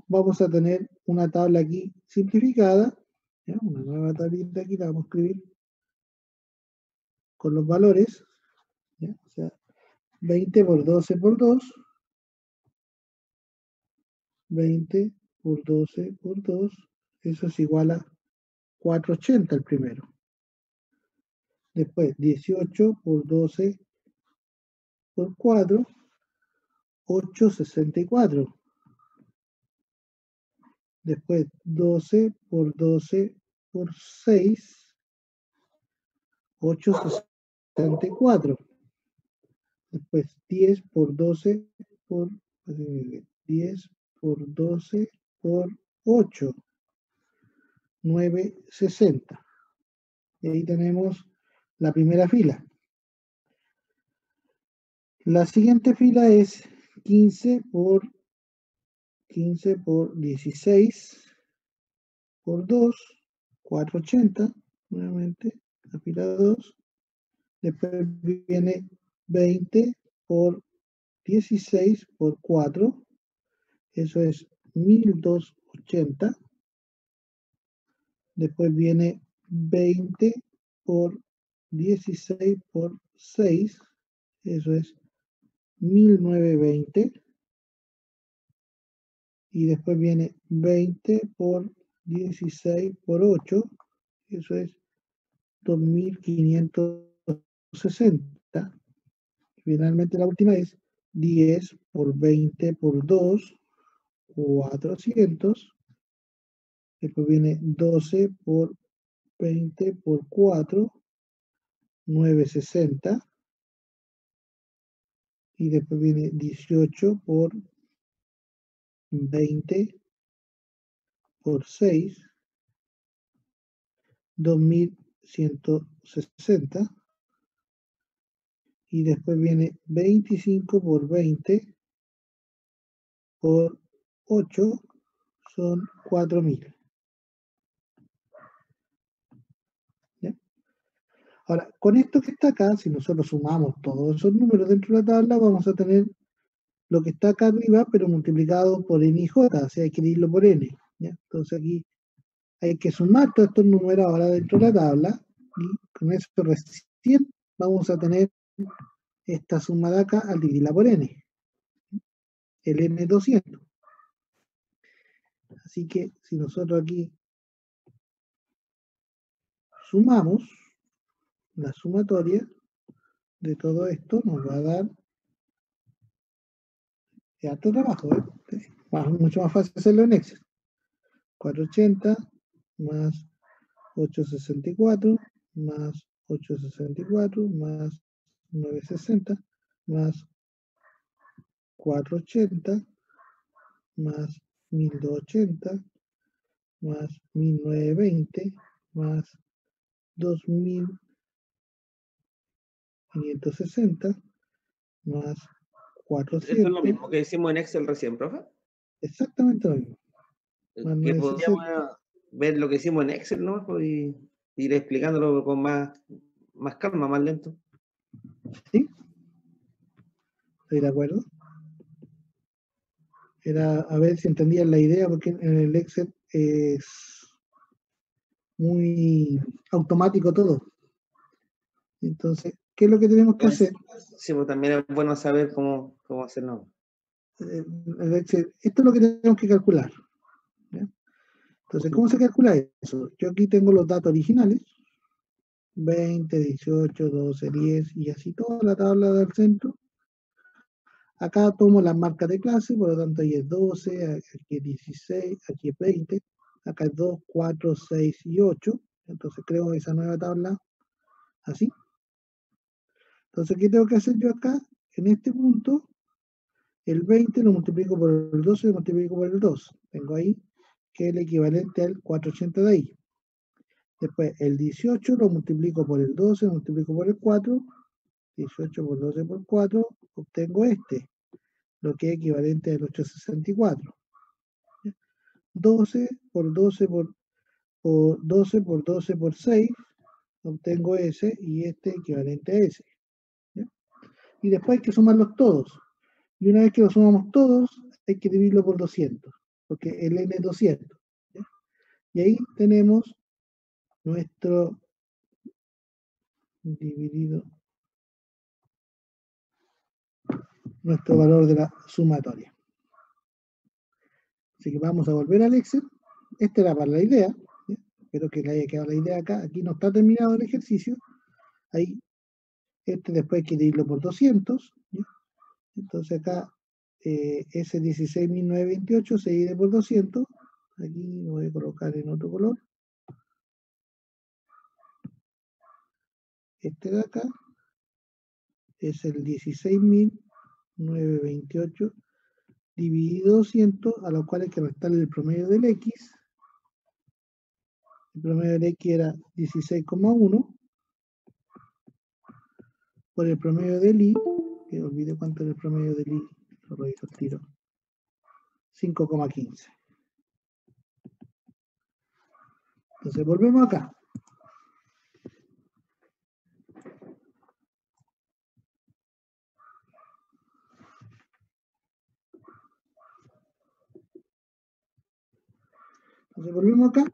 vamos a tener una tabla aquí simplificada. ¿Ya? Una nueva tablita aquí la vamos a escribir con los valores. ¿Ya? O sea, 20 por 12 por 2. 20 por 12 por 2. Eso es igual a 480 el primero. Después 18 por 12 por 4, 864. Después 12 por 12 por 6, 864. Después 10 por 12 por 10 por 12 por 8, 960. Y ahí tenemos la primera fila. La siguiente fila es 15 por 16 por 2, 480, nuevamente, la fila 2. Después viene 20 por 16 por 4, eso es 1280. Después viene 20 por 16 por 6, eso es 1920. Y después viene 20 por 16 por 8, eso es 2560. Finalmente la última es 10 por 20 por 2, 400. Después viene 12 por 20 por 4, 960. Y después viene 18 por 20 por 6, 2160. Y después viene 25 por 20 por 8, son 4000. ¿Ya? Ahora, con esto que está acá, si nosotros sumamos todos esos números dentro de la tabla, vamos a tener lo que está acá arriba, pero multiplicado por n y j, o sea, hay que dividirlo por n. ¿Ya? Entonces aquí hay que sumar todos estos números ahora dentro de la tabla, y con eso recién vamos a tener esta suma de acá al dividirla por n, el n200. Así que si nosotros aquí sumamos, la sumatoria de todo esto nos va a dar harto trabajo, ¿eh? Mucho más fácil hacerlo en Excel. 480 más 864 más 864 más 960 más 480 más 1280 más 1920 más 2560 más ¿Eso es 400, lo mismo que hicimos en Excel recién, profe? exactamente lo mismo, más Que 960. podríamos ver lo que hicimos en Excel, ¿no? Y ir explicándolo con más calma, más lento. ¿Sí? ¿Estoy de acuerdo? Era a ver si entendían la idea, porque en el Excel es muy automático todo. Entonces, ¿qué es lo que tenemos que hacer? Sí, pues también es bueno saber cómo hacerlo. El Excel, esto es lo que tenemos que calcular. ¿Ya? Entonces, ¿cómo se calcula eso? Yo aquí tengo los datos originales, 20, 18, 12, 10 y así toda la tabla del centro. Acá tomo las marcas de clase, por lo tanto ahí es 12, aquí es 16, aquí es 20, acá es 2, 4, 6 y 8. Entonces creo esa nueva tabla así. Entonces, ¿qué tengo que hacer yo acá? En este punto, el 20 lo multiplico por el 12 lo multiplico por el 2. Tengo ahí que es el equivalente al 480 de ahí. Después el 18 lo multiplico por el 12, lo multiplico por el 4. 18 por 12 por 4, obtengo este, lo que es equivalente al 864. 12 por 12 por 12 por 12 por 6, obtengo ese y este equivalente a ese. ¿Ya? Y después hay que sumarlos todos. Y una vez que los sumamos todos, hay que dividirlo por 200, porque el n es 200. ¿Ya? Y ahí tenemos nuestro dividido, nuestro valor de la sumatoria. Así que vamos a volver al Excel. Esta era para la idea. ¿Ya? Espero que le haya quedado la idea acá. Aquí no está terminado el ejercicio. Ahí, después hay que dividirlo por 200. ¿Ya? Entonces acá, ese 16.928 se divide por 200. Aquí lo voy a colocar en otro color. Este de acá es el 16.928 dividido 200, a lo cual hay que restarle el promedio del X. El promedio del X era 16,1 por el promedio del Y, que olvidé cuánto era el promedio del Y, lo reviso al tiro, 5,15. Entonces volvemos acá. Entonces volvemos acá.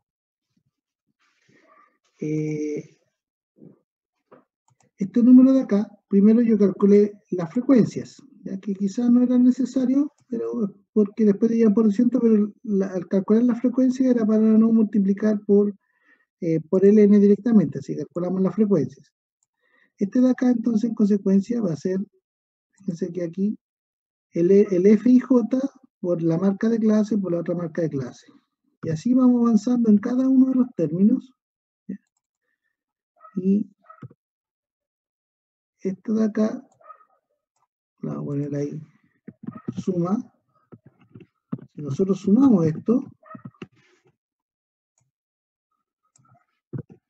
Este número de acá, primero yo calculé las frecuencias, ya que quizás no era necesario, pero porque después de por ciento, pero al calcular la frecuencia era para no multiplicar por el n directamente, así calculamos las frecuencias. Este de acá, entonces, en consecuencia, va a ser, fíjense que aquí, el f y j por la marca de clase por la otra marca de clase. Y así vamos avanzando en cada uno de los términos. ¿Ya? Y esto de acá, lo voy a poner ahí, suma. Si nosotros sumamos esto,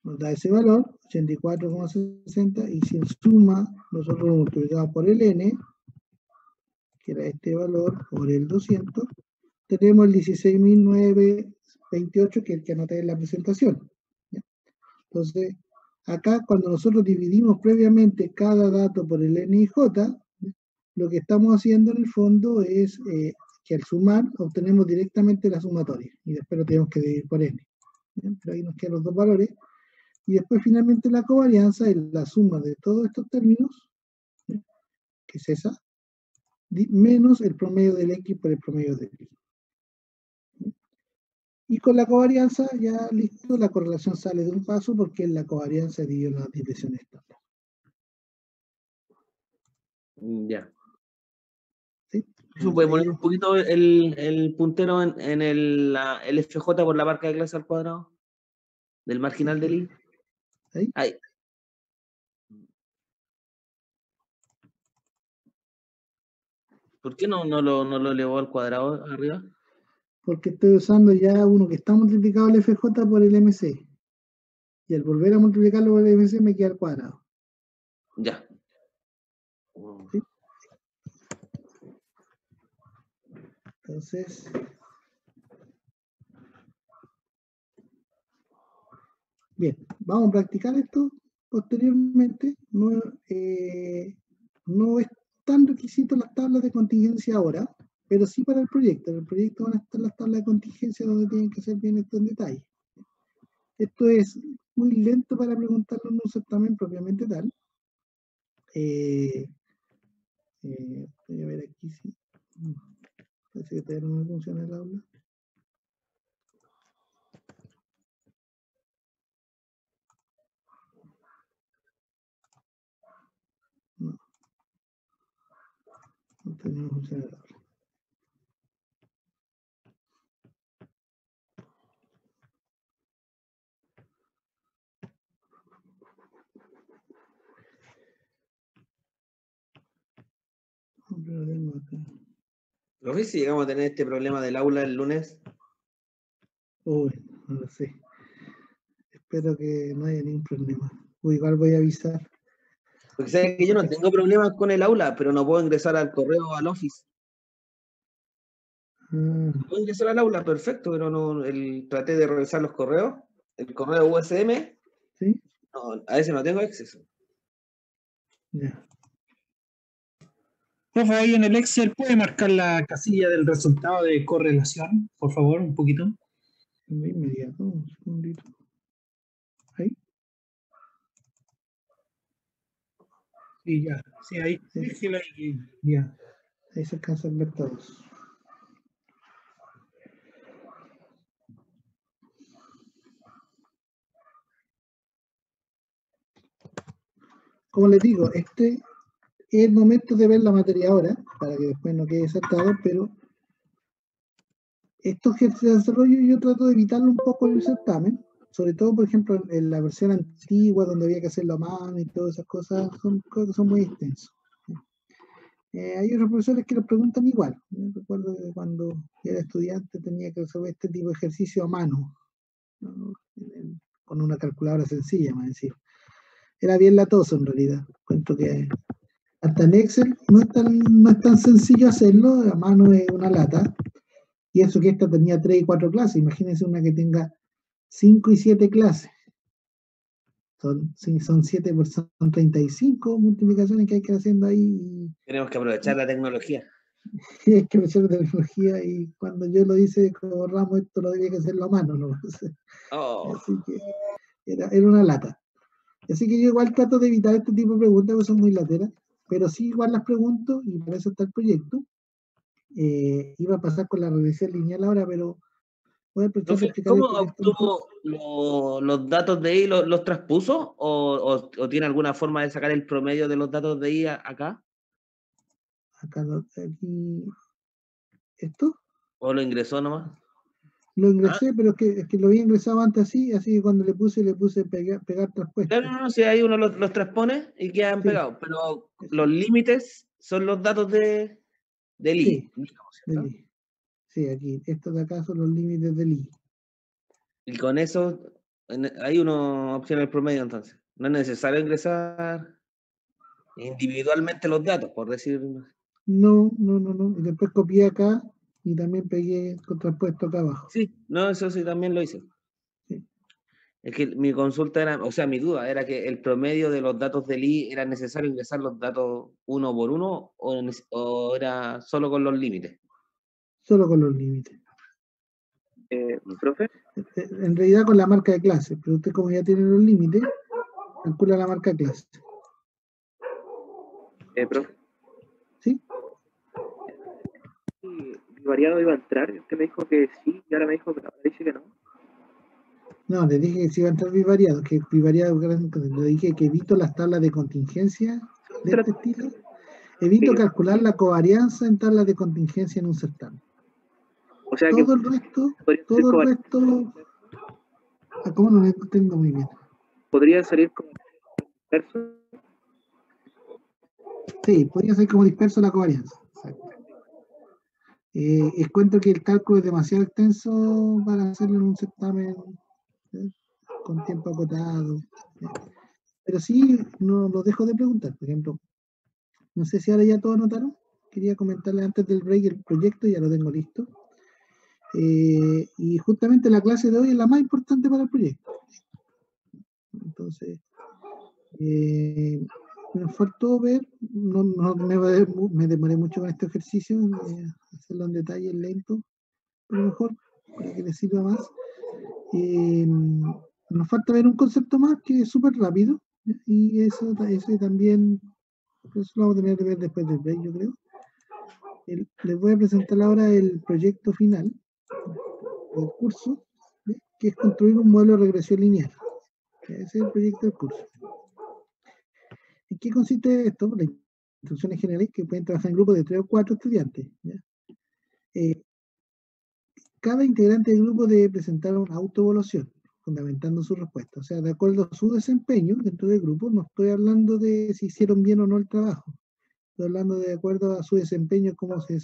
nos da ese valor, 84,60, y si en suma nosotros lo multiplicamos por el n, que era este valor, por el 200, tenemos el 16.928, que es el que anoté en la presentación. ¿Ya? Entonces, acá cuando nosotros dividimos previamente cada dato por el n y j, ¿ya? Lo que estamos haciendo en el fondo es que al sumar obtenemos directamente la sumatoria, y después lo tenemos que dividir por n. ¿Ya? Pero ahí nos quedan los dos valores. Y después finalmente la covarianza es la suma de todos estos términos, ¿sí? Que es esa, menos el promedio del X por el promedio del Y. ¿Sí? Y con la covarianza ya listo, la correlación sale de un paso porque la covarianza dio la dirección estándar. Ya. ¿Sí? ¿Eso puede poner un poquito el puntero en el FJ por la marca de clase al cuadrado? Del marginal del I. ¿Ahí? Ahí. ¿Por qué no lo elevó al cuadrado arriba? porque estoy usando ya uno que está multiplicado el FJ por el MC. Y al volver a multiplicarlo por el MC me queda al cuadrado. Ya. ¿Sí? Entonces, bien, vamos a practicar esto posteriormente. No es tan requisito las tablas de contingencia ahora, pero sí para el proyecto. En el proyecto van a estar las tablas de contingencia donde tienen que ser bien esto en detalle. Esto es muy lento para preguntarlo en un certamen propiamente tal. Voy a ver aquí si parece que todavía no me funciona el aula. No, todavía no funciona el aula. No, pero lo tengo acá. Profe, si llegamos a tener este problema del aula el lunes, Uy, no lo sé. Espero que no haya ningún problema. O igual voy a avisar. porque sé que yo no tengo problemas con el aula, pero no puedo ingresar al correo, al office. Puedo ingresar al aula, perfecto, pero no, traté de revisar los correos, el correo USM, ¿Sí? no, a ese no tengo acceso. Ya. Profe, ahí en el Excel puede marcar la casilla del resultado de correlación, por favor, un poquito. De inmediato, un segundito. Ahí. Sí, ya. Sí, ahí. Sí. Déjelo ahí. Ya. Ahí se alcanzan a ver todos. Como les digo, este es el momento de ver la materia ahora, para que después no quede saltado, pero estos ejercicios de desarrollo yo trato de evitarlo un poco en el certamen, sobre todo, por ejemplo, en la versión antigua, donde había que hacerlo a mano y todas esas cosas, creo que son muy extensos. Hay otros profesores que los preguntan igual. Yo recuerdo que cuando era estudiante tenía que resolver este tipo de ejercicio a mano, ¿no? Con una calculadora sencilla, más decir. Era bien latoso en realidad. Cuento que hasta en Excel no es tan sencillo hacerlo, a mano es una lata. Y eso que esta tenía 3 y 4 clases. Imagínense una que tenga 5 y 7 clases. Son 7 por son 35 multiplicaciones que hay que ir haciendo ahí. Tenemos que aprovechar la tecnología. Y hay que aprovechar la tecnología. Y cuando yo lo hice como ramo, esto lo debía que hacerlo a mano, ¿no? Oh, Así que era una lata. Así que yo igual trato de evitar este tipo de preguntas, porque son muy lateras. Pero sí, igual las pregunto, y para eso está el proyecto. Iba a pasar con la regresión lineal ahora, pero voy a aprovechar de profe, explicar el ¿cómo proyecto un poco. obtuvo los datos de I? ¿Los traspuso? ¿O tiene alguna forma de sacar el promedio de los datos de I acá? Acá, aquí, esto ¿O lo ingresó nomás? lo Ah, ingresé, pero es que lo había ingresado antes así que cuando le puse pegar traspuesto. claro, no, si ahí uno los transpone y quedan Sí, pegados, pero los límites son los datos del I, sí, digamos, del ¿cierto? I. Sí, aquí, estos de acá son los límites del I. Y con eso, ahí uno obtiene el promedio entonces. No es necesario ingresar individualmente los datos, por decir. No. Y después copié acá y también pegué con traspuesto acá abajo. Sí, no, eso sí también lo hice. Sí. Es que mi consulta era, o sea, mi duda era que el promedio de los datos del I era necesario ingresar los datos uno por uno o era solo con los límites. Solo con los límites. Profe, En realidad con la marca de clase, pero usted como ya tiene los límites, calcula la marca de clase. profe, ¿Sí? ¿bivariado iba a entrar? Usted me dijo que sí, y ahora me dijo que ahora dice que no. No, le dije que si iba a entrar bivariado, que bivariado, le dije que evito las tablas de contingencia de este estilo. Evito calcular la covarianza en tablas de contingencia en un certamen. O sea Todo que el resto, ¿cómo no lo entiendo muy bien? podría salir como disperso. Sí, podría ser como disperso la covarianza. Exacto. Encuentro que el cálculo es demasiado extenso para hacerlo en un certamen con tiempo acotado. Pero sí, no lo dejo de preguntar. Por ejemplo, no sé si ahora ya todos anotaron. Quería comentarles antes del break el proyecto, ya lo tengo listo. Y justamente la clase de hoy es la más importante para el proyecto. Entonces, me faltó ver, me demoré mucho con este ejercicio, hacerlo en detalle, lento, pero mejor, para que les sirva más. Nos falta ver un concepto más que es súper rápido, y eso también lo vamos a tener que ver después del break, yo creo. Les voy a presentar ahora el proyecto final del curso, que es construir un modelo de regresión lineal. Ese es el proyecto del curso. ¿En qué consiste esto? Las instrucciones generales que pueden trabajar en grupos de 3 o 4 estudiantes. Cada integrante del grupo debe presentar una autoevaluación, fundamentando su respuesta. O sea, de acuerdo a su desempeño dentro del grupo, no estoy hablando de si hicieron bien o no el trabajo. Estoy hablando de acuerdo a su desempeño, cómo se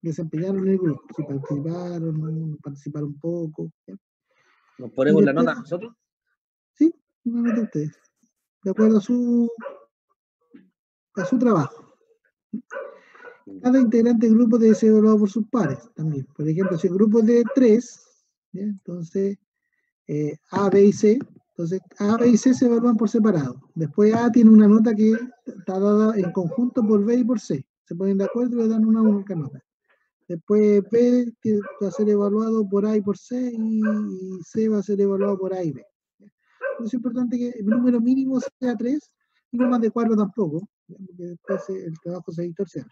desempeñaron en el grupo. Si participaron, no participaron poco. ¿Ya? ¿Nos ponemos la nota nosotros? Sí, una nota ustedes. De acuerdo a su trabajo. Cada integrante del grupo debe ser evaluado por sus pares también. Por ejemplo, si el grupo es de 3, ¿ya? Entonces A, B y C, entonces A, B y C se evalúan por separado. Después A tiene una nota que está dada en conjunto por B y por C. Se ponen de acuerdo y le dan una única nota. Después B va a ser evaluado por A y por C, y C va a ser evaluado por A y B. Es importante que el número mínimo sea 3 y no más de 4 tampoco, porque después el trabajo se distorsiona.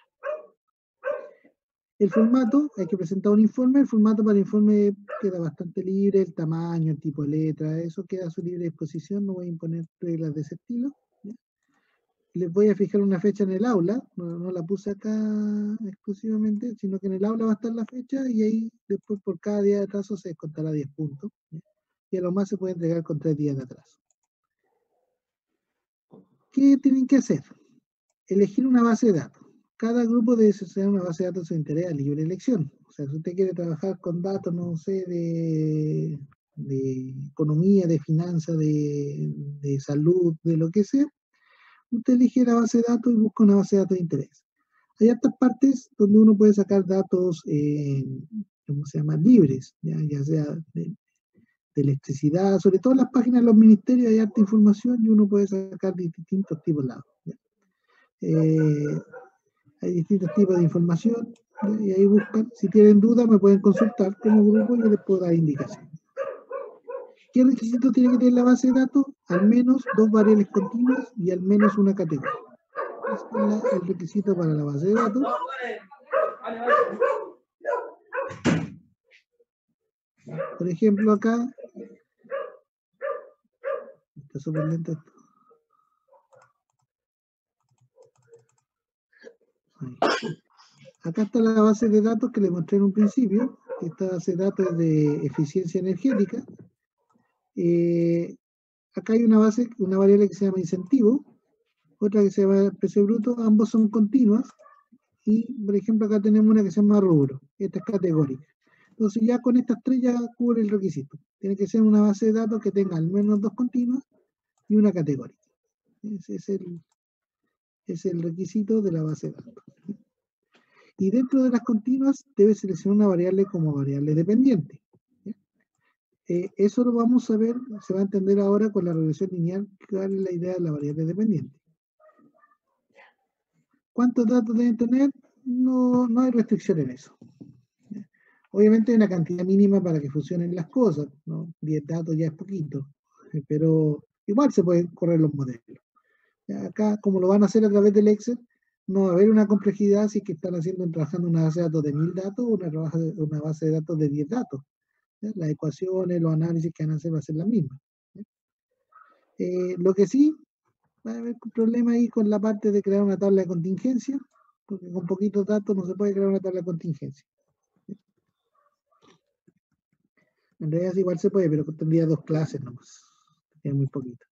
El formato, hay que presentar un informe. El formato para el informe queda bastante libre, el tamaño, el tipo de letra, eso queda a su libre disposición, no voy a imponer reglas de ese estilo. ¿Ya? Les voy a fijar una fecha en el aula, no la puse acá exclusivamente, sino que en el aula va a estar la fecha, y ahí después por cada día de atraso se descontará 10 puntos. ¿Ya? Y a lo más se puede entregar con 3 días de atraso. ¿Qué tienen que hacer? Elegir una base de datos. Cada grupo debe ser una base de datos de su interés a libre elección. O sea, si usted quiere trabajar con datos, no sé, de economía, de finanzas, de salud, de lo que sea, usted elige la base de datos y busca una base de datos de interés. Hay otras partes donde uno puede sacar datos, ¿cómo se llama?, libres, ya sea de electricidad, sobre todo en las páginas de los ministerios hay harta información y uno puede sacar de distintos tipos de datos. Hay distintos tipos de información, y ahí buscan. Si tienen dudas me pueden consultar como grupo y yo les puedo dar indicaciones. ¿Qué requisitos tiene que tener la base de datos? Al menos 2 variables continuas y al menos una categoría. Ese es el requisito para la base de datos. Por ejemplo, acá está súper lento esto. Ahí. Acá está la base de datos que les mostré en un principio. Esta base de datos es de eficiencia energética. Acá hay una variable que se llama incentivo, otra que se llama precio bruto, ambos son continuas, y por ejemplo acá tenemos una que se llama rubro, esta es categórica. Entonces ya con estas 3 ya cubre el requisito. Tiene que ser una base de datos que tenga al menos 2 continuas y una categórica. Ese es el requisito de la base de datos. Y dentro de las continuas debe seleccionar una variable como variable dependiente. Eso lo vamos a ver, se va a entender ahora con la regresión lineal, cuál es la idea de la variable dependiente. ¿Cuántos datos deben tener? No hay restricción en eso. Obviamente hay una cantidad mínima para que funcionen las cosas, ¿no? 10 datos ya es poquito, pero igual se pueden correr los modelos. Acá, como lo van a hacer a través del Excel, no va a haber una complejidad si es que están trabajando una base de datos de 1000 datos o una base de datos de 10 datos. Las ecuaciones, los análisis que van a hacer va a ser la misma. Lo que sí, va a haber un problema ahí con la parte de crear una tabla de contingencia, porque con poquitos datos no se puede crear una tabla de contingencia. En realidad igual se puede, pero tendría 2 clases nomás. Es muy poquito.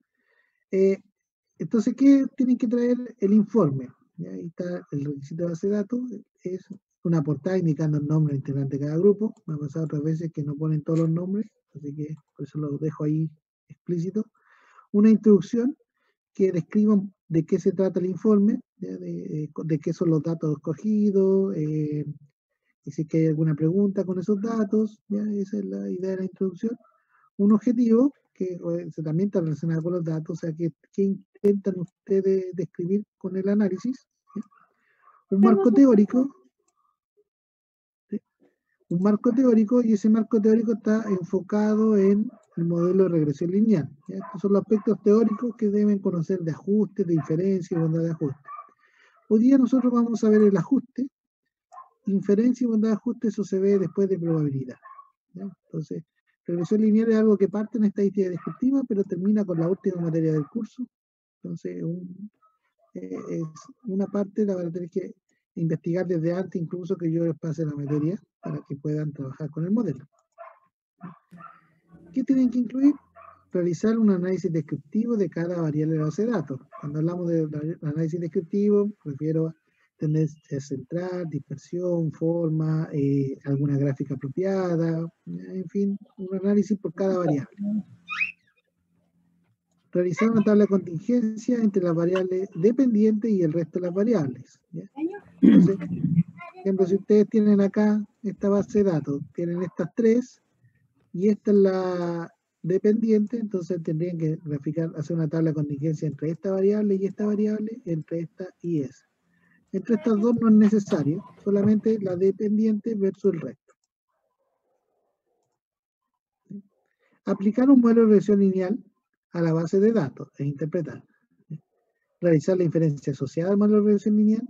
Entonces, ¿qué tienen que traer? El informe. Ahí está el requisito de base de datos, es una portada indicando el nombre integrante de cada grupo. Me ha pasado otras veces que no ponen todos los nombres, así que por eso lo dejo ahí explícito. Una introducción que describa de qué se trata el informe, de qué son los datos escogidos, y si hay alguna pregunta con esos datos, ¿ya? Esa es la idea de la introducción. Un objetivo que también está relacionado con los datos, o sea, que intentan ustedes describir con el análisis. ¿Ya? Un marco teórico, ¿sí? Un marco teórico, y ese marco teórico está enfocado en el modelo de regresión lineal. ¿Ya? Estos son los aspectos teóricos que deben conocer de ajuste, de inferencia y bondad de ajuste. Hoy día nosotros vamos a ver el ajuste, inferencia y bondad de ajuste, eso se ve después de probabilidad. ¿Ya? Entonces, regresión lineal es algo que parte en estadística descriptiva, pero termina con la última materia del curso. Entonces, es una parte la van a tener que investigar desde antes, incluso que yo les pase la materia, para que puedan trabajar con el modelo. ¿Qué tienen que incluir? Realizar un análisis descriptivo de cada variable de base de datos. Cuando hablamos de análisis descriptivo, prefiero a tendencia central, dispersión, forma, alguna gráfica apropiada, en fin, un análisis por cada variable. Realizar una tabla de contingencia entre las variables dependientes y el resto de las variables. ¿Ya? Entonces, por ejemplo, si ustedes tienen acá esta base de datos, tienen estas tres, y esta es la dependiente, entonces tendrían que graficar, hacer una tabla de contingencia entre esta variable y esta variable, entre esta y esa. Entre estas dos no es necesario, solamente la dependiente versus el resto. Aplicar un modelo de regresión lineal a la base de datos e interpretar. Realizar la inferencia asociada al modelo de regresión lineal,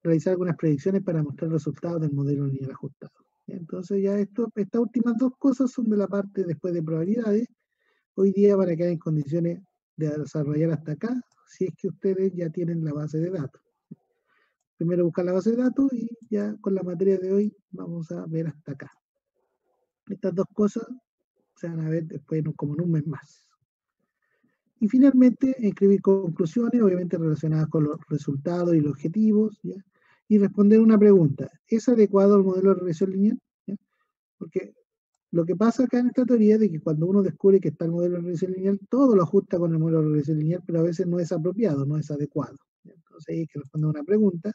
realizar algunas predicciones para mostrar resultados del modelo lineal ajustado. Entonces ya estas últimas dos cosas son de la parte después de probabilidades. Hoy día van a quedar en condiciones de desarrollar hasta acá, si es que ustedes ya tienen la base de datos. Primero buscar la base de datos y ya con la materia de hoy vamos a ver hasta acá. Estas dos cosas se van a ver después como en un mes más. Y finalmente, escribir conclusiones, obviamente relacionadas con los resultados y los objetivos, ¿ya? Y responder una pregunta. ¿Es adecuado el modelo de regresión lineal? ¿Ya? Porque lo que pasa acá en esta teoría es de que cuando uno descubre que está el modelo de regresión lineal, todo lo ajusta con el modelo de regresión lineal, pero a veces no es apropiado, no es adecuado. Entonces hay que responder una pregunta.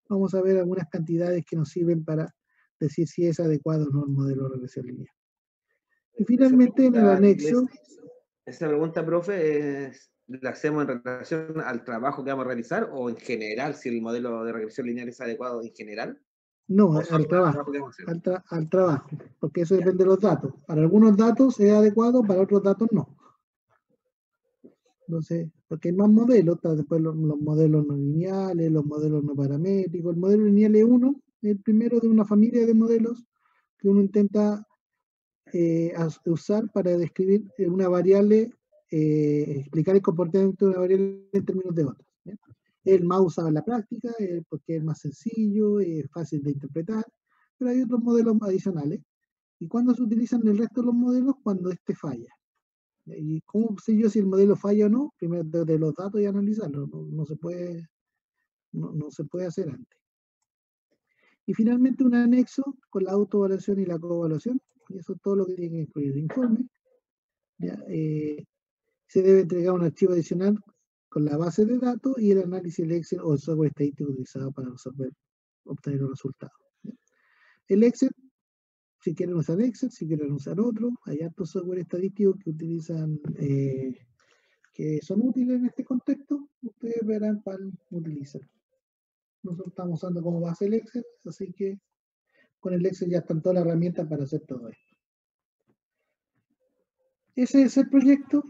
Vamos a ver algunas cantidades que nos sirven para decir si es adecuado o no el modelo de regresión lineal. Y finalmente en el anexo... Esa pregunta, profe, ¿la hacemos en relación al trabajo que vamos a realizar o en general, si el modelo de regresión lineal es adecuado en general? No, al trabajo, al trabajo, porque eso depende de los datos. Para algunos datos es adecuado, para otros datos no. Entonces, porque hay más modelos, está después los modelos no lineales, los modelos no paramétricos. El modelo lineal es uno, el primero de una familia de modelos que uno intenta usar para describir una variable, explicar el comportamiento de una variable en términos de otras. ¿Ya? Es el más usado en la práctica, porque es más sencillo, es fácil de interpretar, pero hay otros modelos adicionales. ¿Y cuándo se utilizan el resto de los modelos? Cuando este falla. ¿Y cómo sé yo si el modelo falla o no? Primero de los datos y analizarlos. No se puede hacer antes. Y finalmente un anexo con la autoevaluación y la coevaluación. Y eso es todo lo que tiene que incluir el informe. ¿Ya? Se debe entregar un archivo adicional con la base de datos y el análisis del Excel o el software estadístico utilizado para obtener los resultados. ¿Ya? El Excel, si quieren usar Excel, si quieren usar otro, hay hartos software estadísticos que utilizan, que son útiles en este contexto, ustedes verán cuál utilizan. Nosotros estamos usando como base el Excel, así que con el Excel ya están todas las herramientas para hacer todo esto. Ese es el proyecto.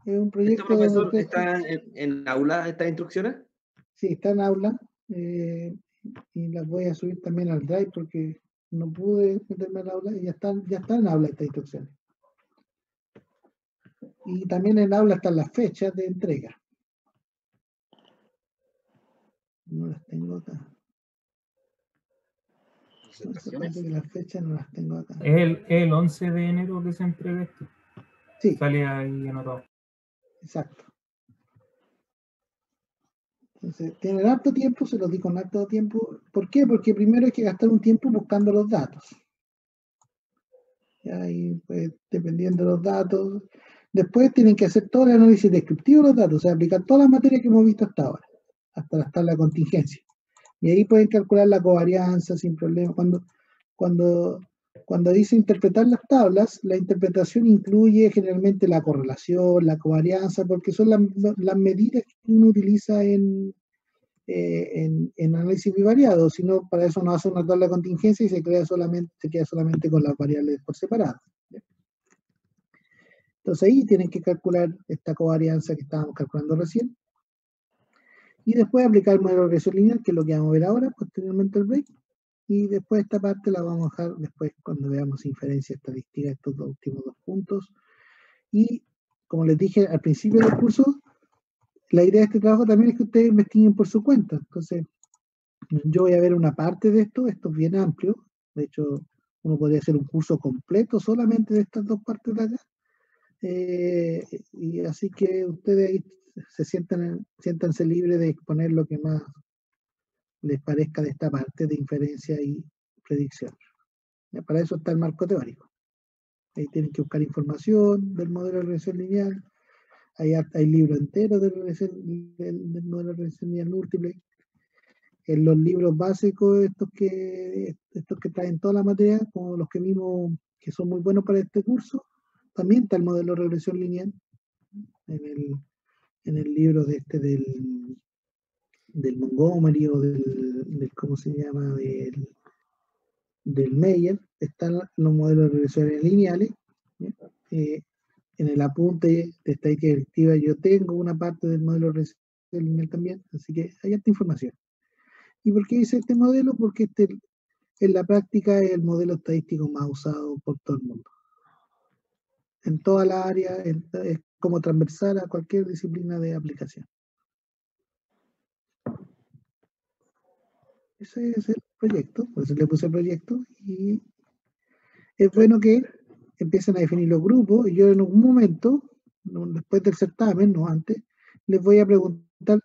Es un proyecto. ¿Esto, profesor, está en aula estas instrucciones? Sí, está en aula. Y las voy a subir también al Drive porque no pude meterme al aula y ya está en aula estas instrucciones. Y también en aula están las fechas de entrega. No las tengo acá. Las fechas no las tengo acá. Es el 11 de enero que se entrega esto. Sí. Sale ahí anotado. Exacto. Entonces, tienen harto tiempo, se los di con harto tiempo. ¿Por qué? Porque primero hay que gastar un tiempo buscando los datos. ¿Ya? Y pues, dependiendo de los datos, después tienen que hacer todo el análisis descriptivo de los datos, o sea, aplicar todas las materias que hemos visto hasta ahora, hasta la tabla de contingencia. Y ahí pueden calcular la covarianza sin problema. Cuando dice interpretar las tablas, la interpretación incluye generalmente la correlación, la covarianza, porque son las medidas que uno utiliza en análisis bivariado. Si no, para eso no hace una tabla de contingencia y se queda solamente con las variables por separado. Entonces ahí tienen que calcular esta covarianza que estábamos calculando recién. Y después aplicar el modelo de regresión lineal, que es lo que vamos a ver ahora, posteriormente al break. Y después esta parte la vamos a dejar después cuando veamos inferencia estadística, estos últimos dos puntos. Y como les dije al principio del curso, la idea de este trabajo también es que ustedes investiguen por su cuenta. Entonces, yo voy a ver una parte de esto es bien amplio. De hecho, uno podría hacer un curso completo solamente de estas dos partes de acá. Y así que ustedes ahí siéntanse libres de exponer lo que más les parezca de esta parte de inferencia y predicción. Ya, para eso está el marco teórico. Ahí tienen que buscar información del modelo de regresión lineal. Hay libros enteros del modelo de regresión lineal múltiple. En los libros básicos, estos que traen toda la materia, como los que vimos que son muy buenos para este curso, también está el modelo de regresión lineal en el libro del Montgomery o del ¿cómo se llama? Del Meyer, están los modelos de regresiones lineales. En el apunte de estadística directiva yo tengo una parte del modelo de regresión lineal también, así que hay esta información. ¿Y por qué hice este modelo? Porque en la práctica es el modelo estadístico más usado por todo el mundo. En toda la área, es como transversal a cualquier disciplina de aplicación. Ese es el proyecto, por eso le puse proyecto, y es bueno que empiecen a definir los grupos, y yo en algún momento, después del certamen, no antes, les voy a preguntar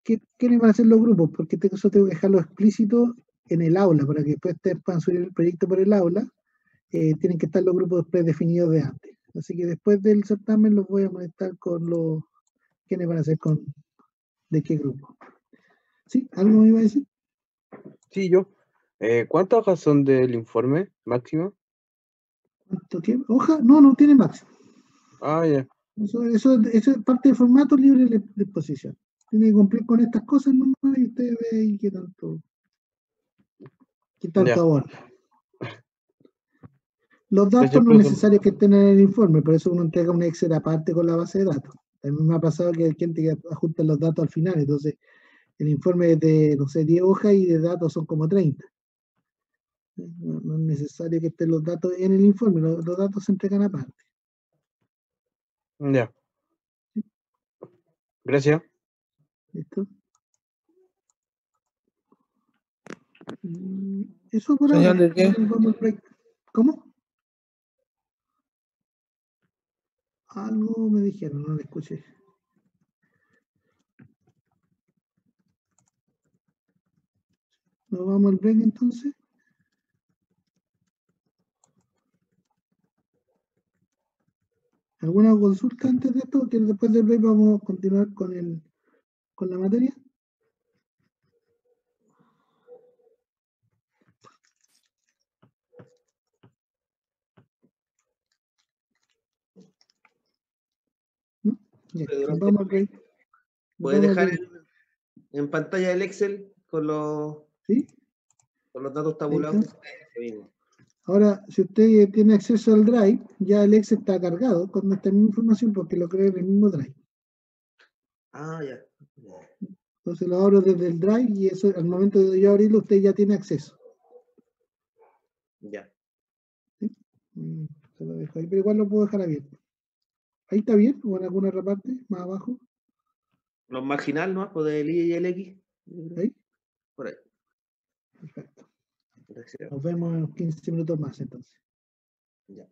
quiénes van a ser los grupos, porque eso tengo que dejarlo explícito en el aula, para que después ustedes puedan subir el proyecto por el aula, tienen que estar los grupos predefinidos de antes. Así que después del certamen los voy a molestar con quiénes van a ser de qué grupo. ¿Sí? ¿Algo me iba a decir? Sí, yo. ¿Cuántas hojas son del informe máximo? ¿Cuánto tiempo? ¿Hoja? No tiene máximo. Ah, ya. Eso es parte del formato libre de exposición. Tiene que cumplir con estas cosas nomás y usted ve ahí qué tanto Ya. aborda. Los datos Gracias, no es profesor. necesario que estén en el informe, por eso uno entrega un Excel aparte con la base de datos. También me ha pasado que hay gente que ajusta los datos al final, entonces el informe es de, no sé, 10 hojas y de datos son como 30. No es necesario que estén los datos en el informe, los datos se entregan aparte. Ya. Gracias. ¿Listo? Eso por ¿Señal ahora. de qué? Vamos al break. ¿Cómo? Algo me dijeron, no lo escuché. ¿Nos vamos al break entonces? ¿Alguna consulta antes de esto? Que después del break vamos a continuar con la materia. ¿No? Ya, nos vamos al break. ¿Puedes dejar en pantalla el Excel con los datos tabulados? Ahora, si usted tiene acceso al Drive, ya el Excel está cargado con esta misma información porque lo cree en el mismo Drive. Ah, ya. Entonces lo abro desde el Drive y eso al momento de yo abrirlo usted ya tiene acceso. Ya. ¿Sí? Se lo dejo ahí, pero igual lo puedo dejar abierto. ¿Ahí está bien? ¿O en alguna otra parte? ¿Más abajo? Los marginal, ¿no? Por el I y el X. ¿Ahí? Por ahí. Perfecto. Gracias. Nos vemos en unos 15 minutos más entonces. Ya.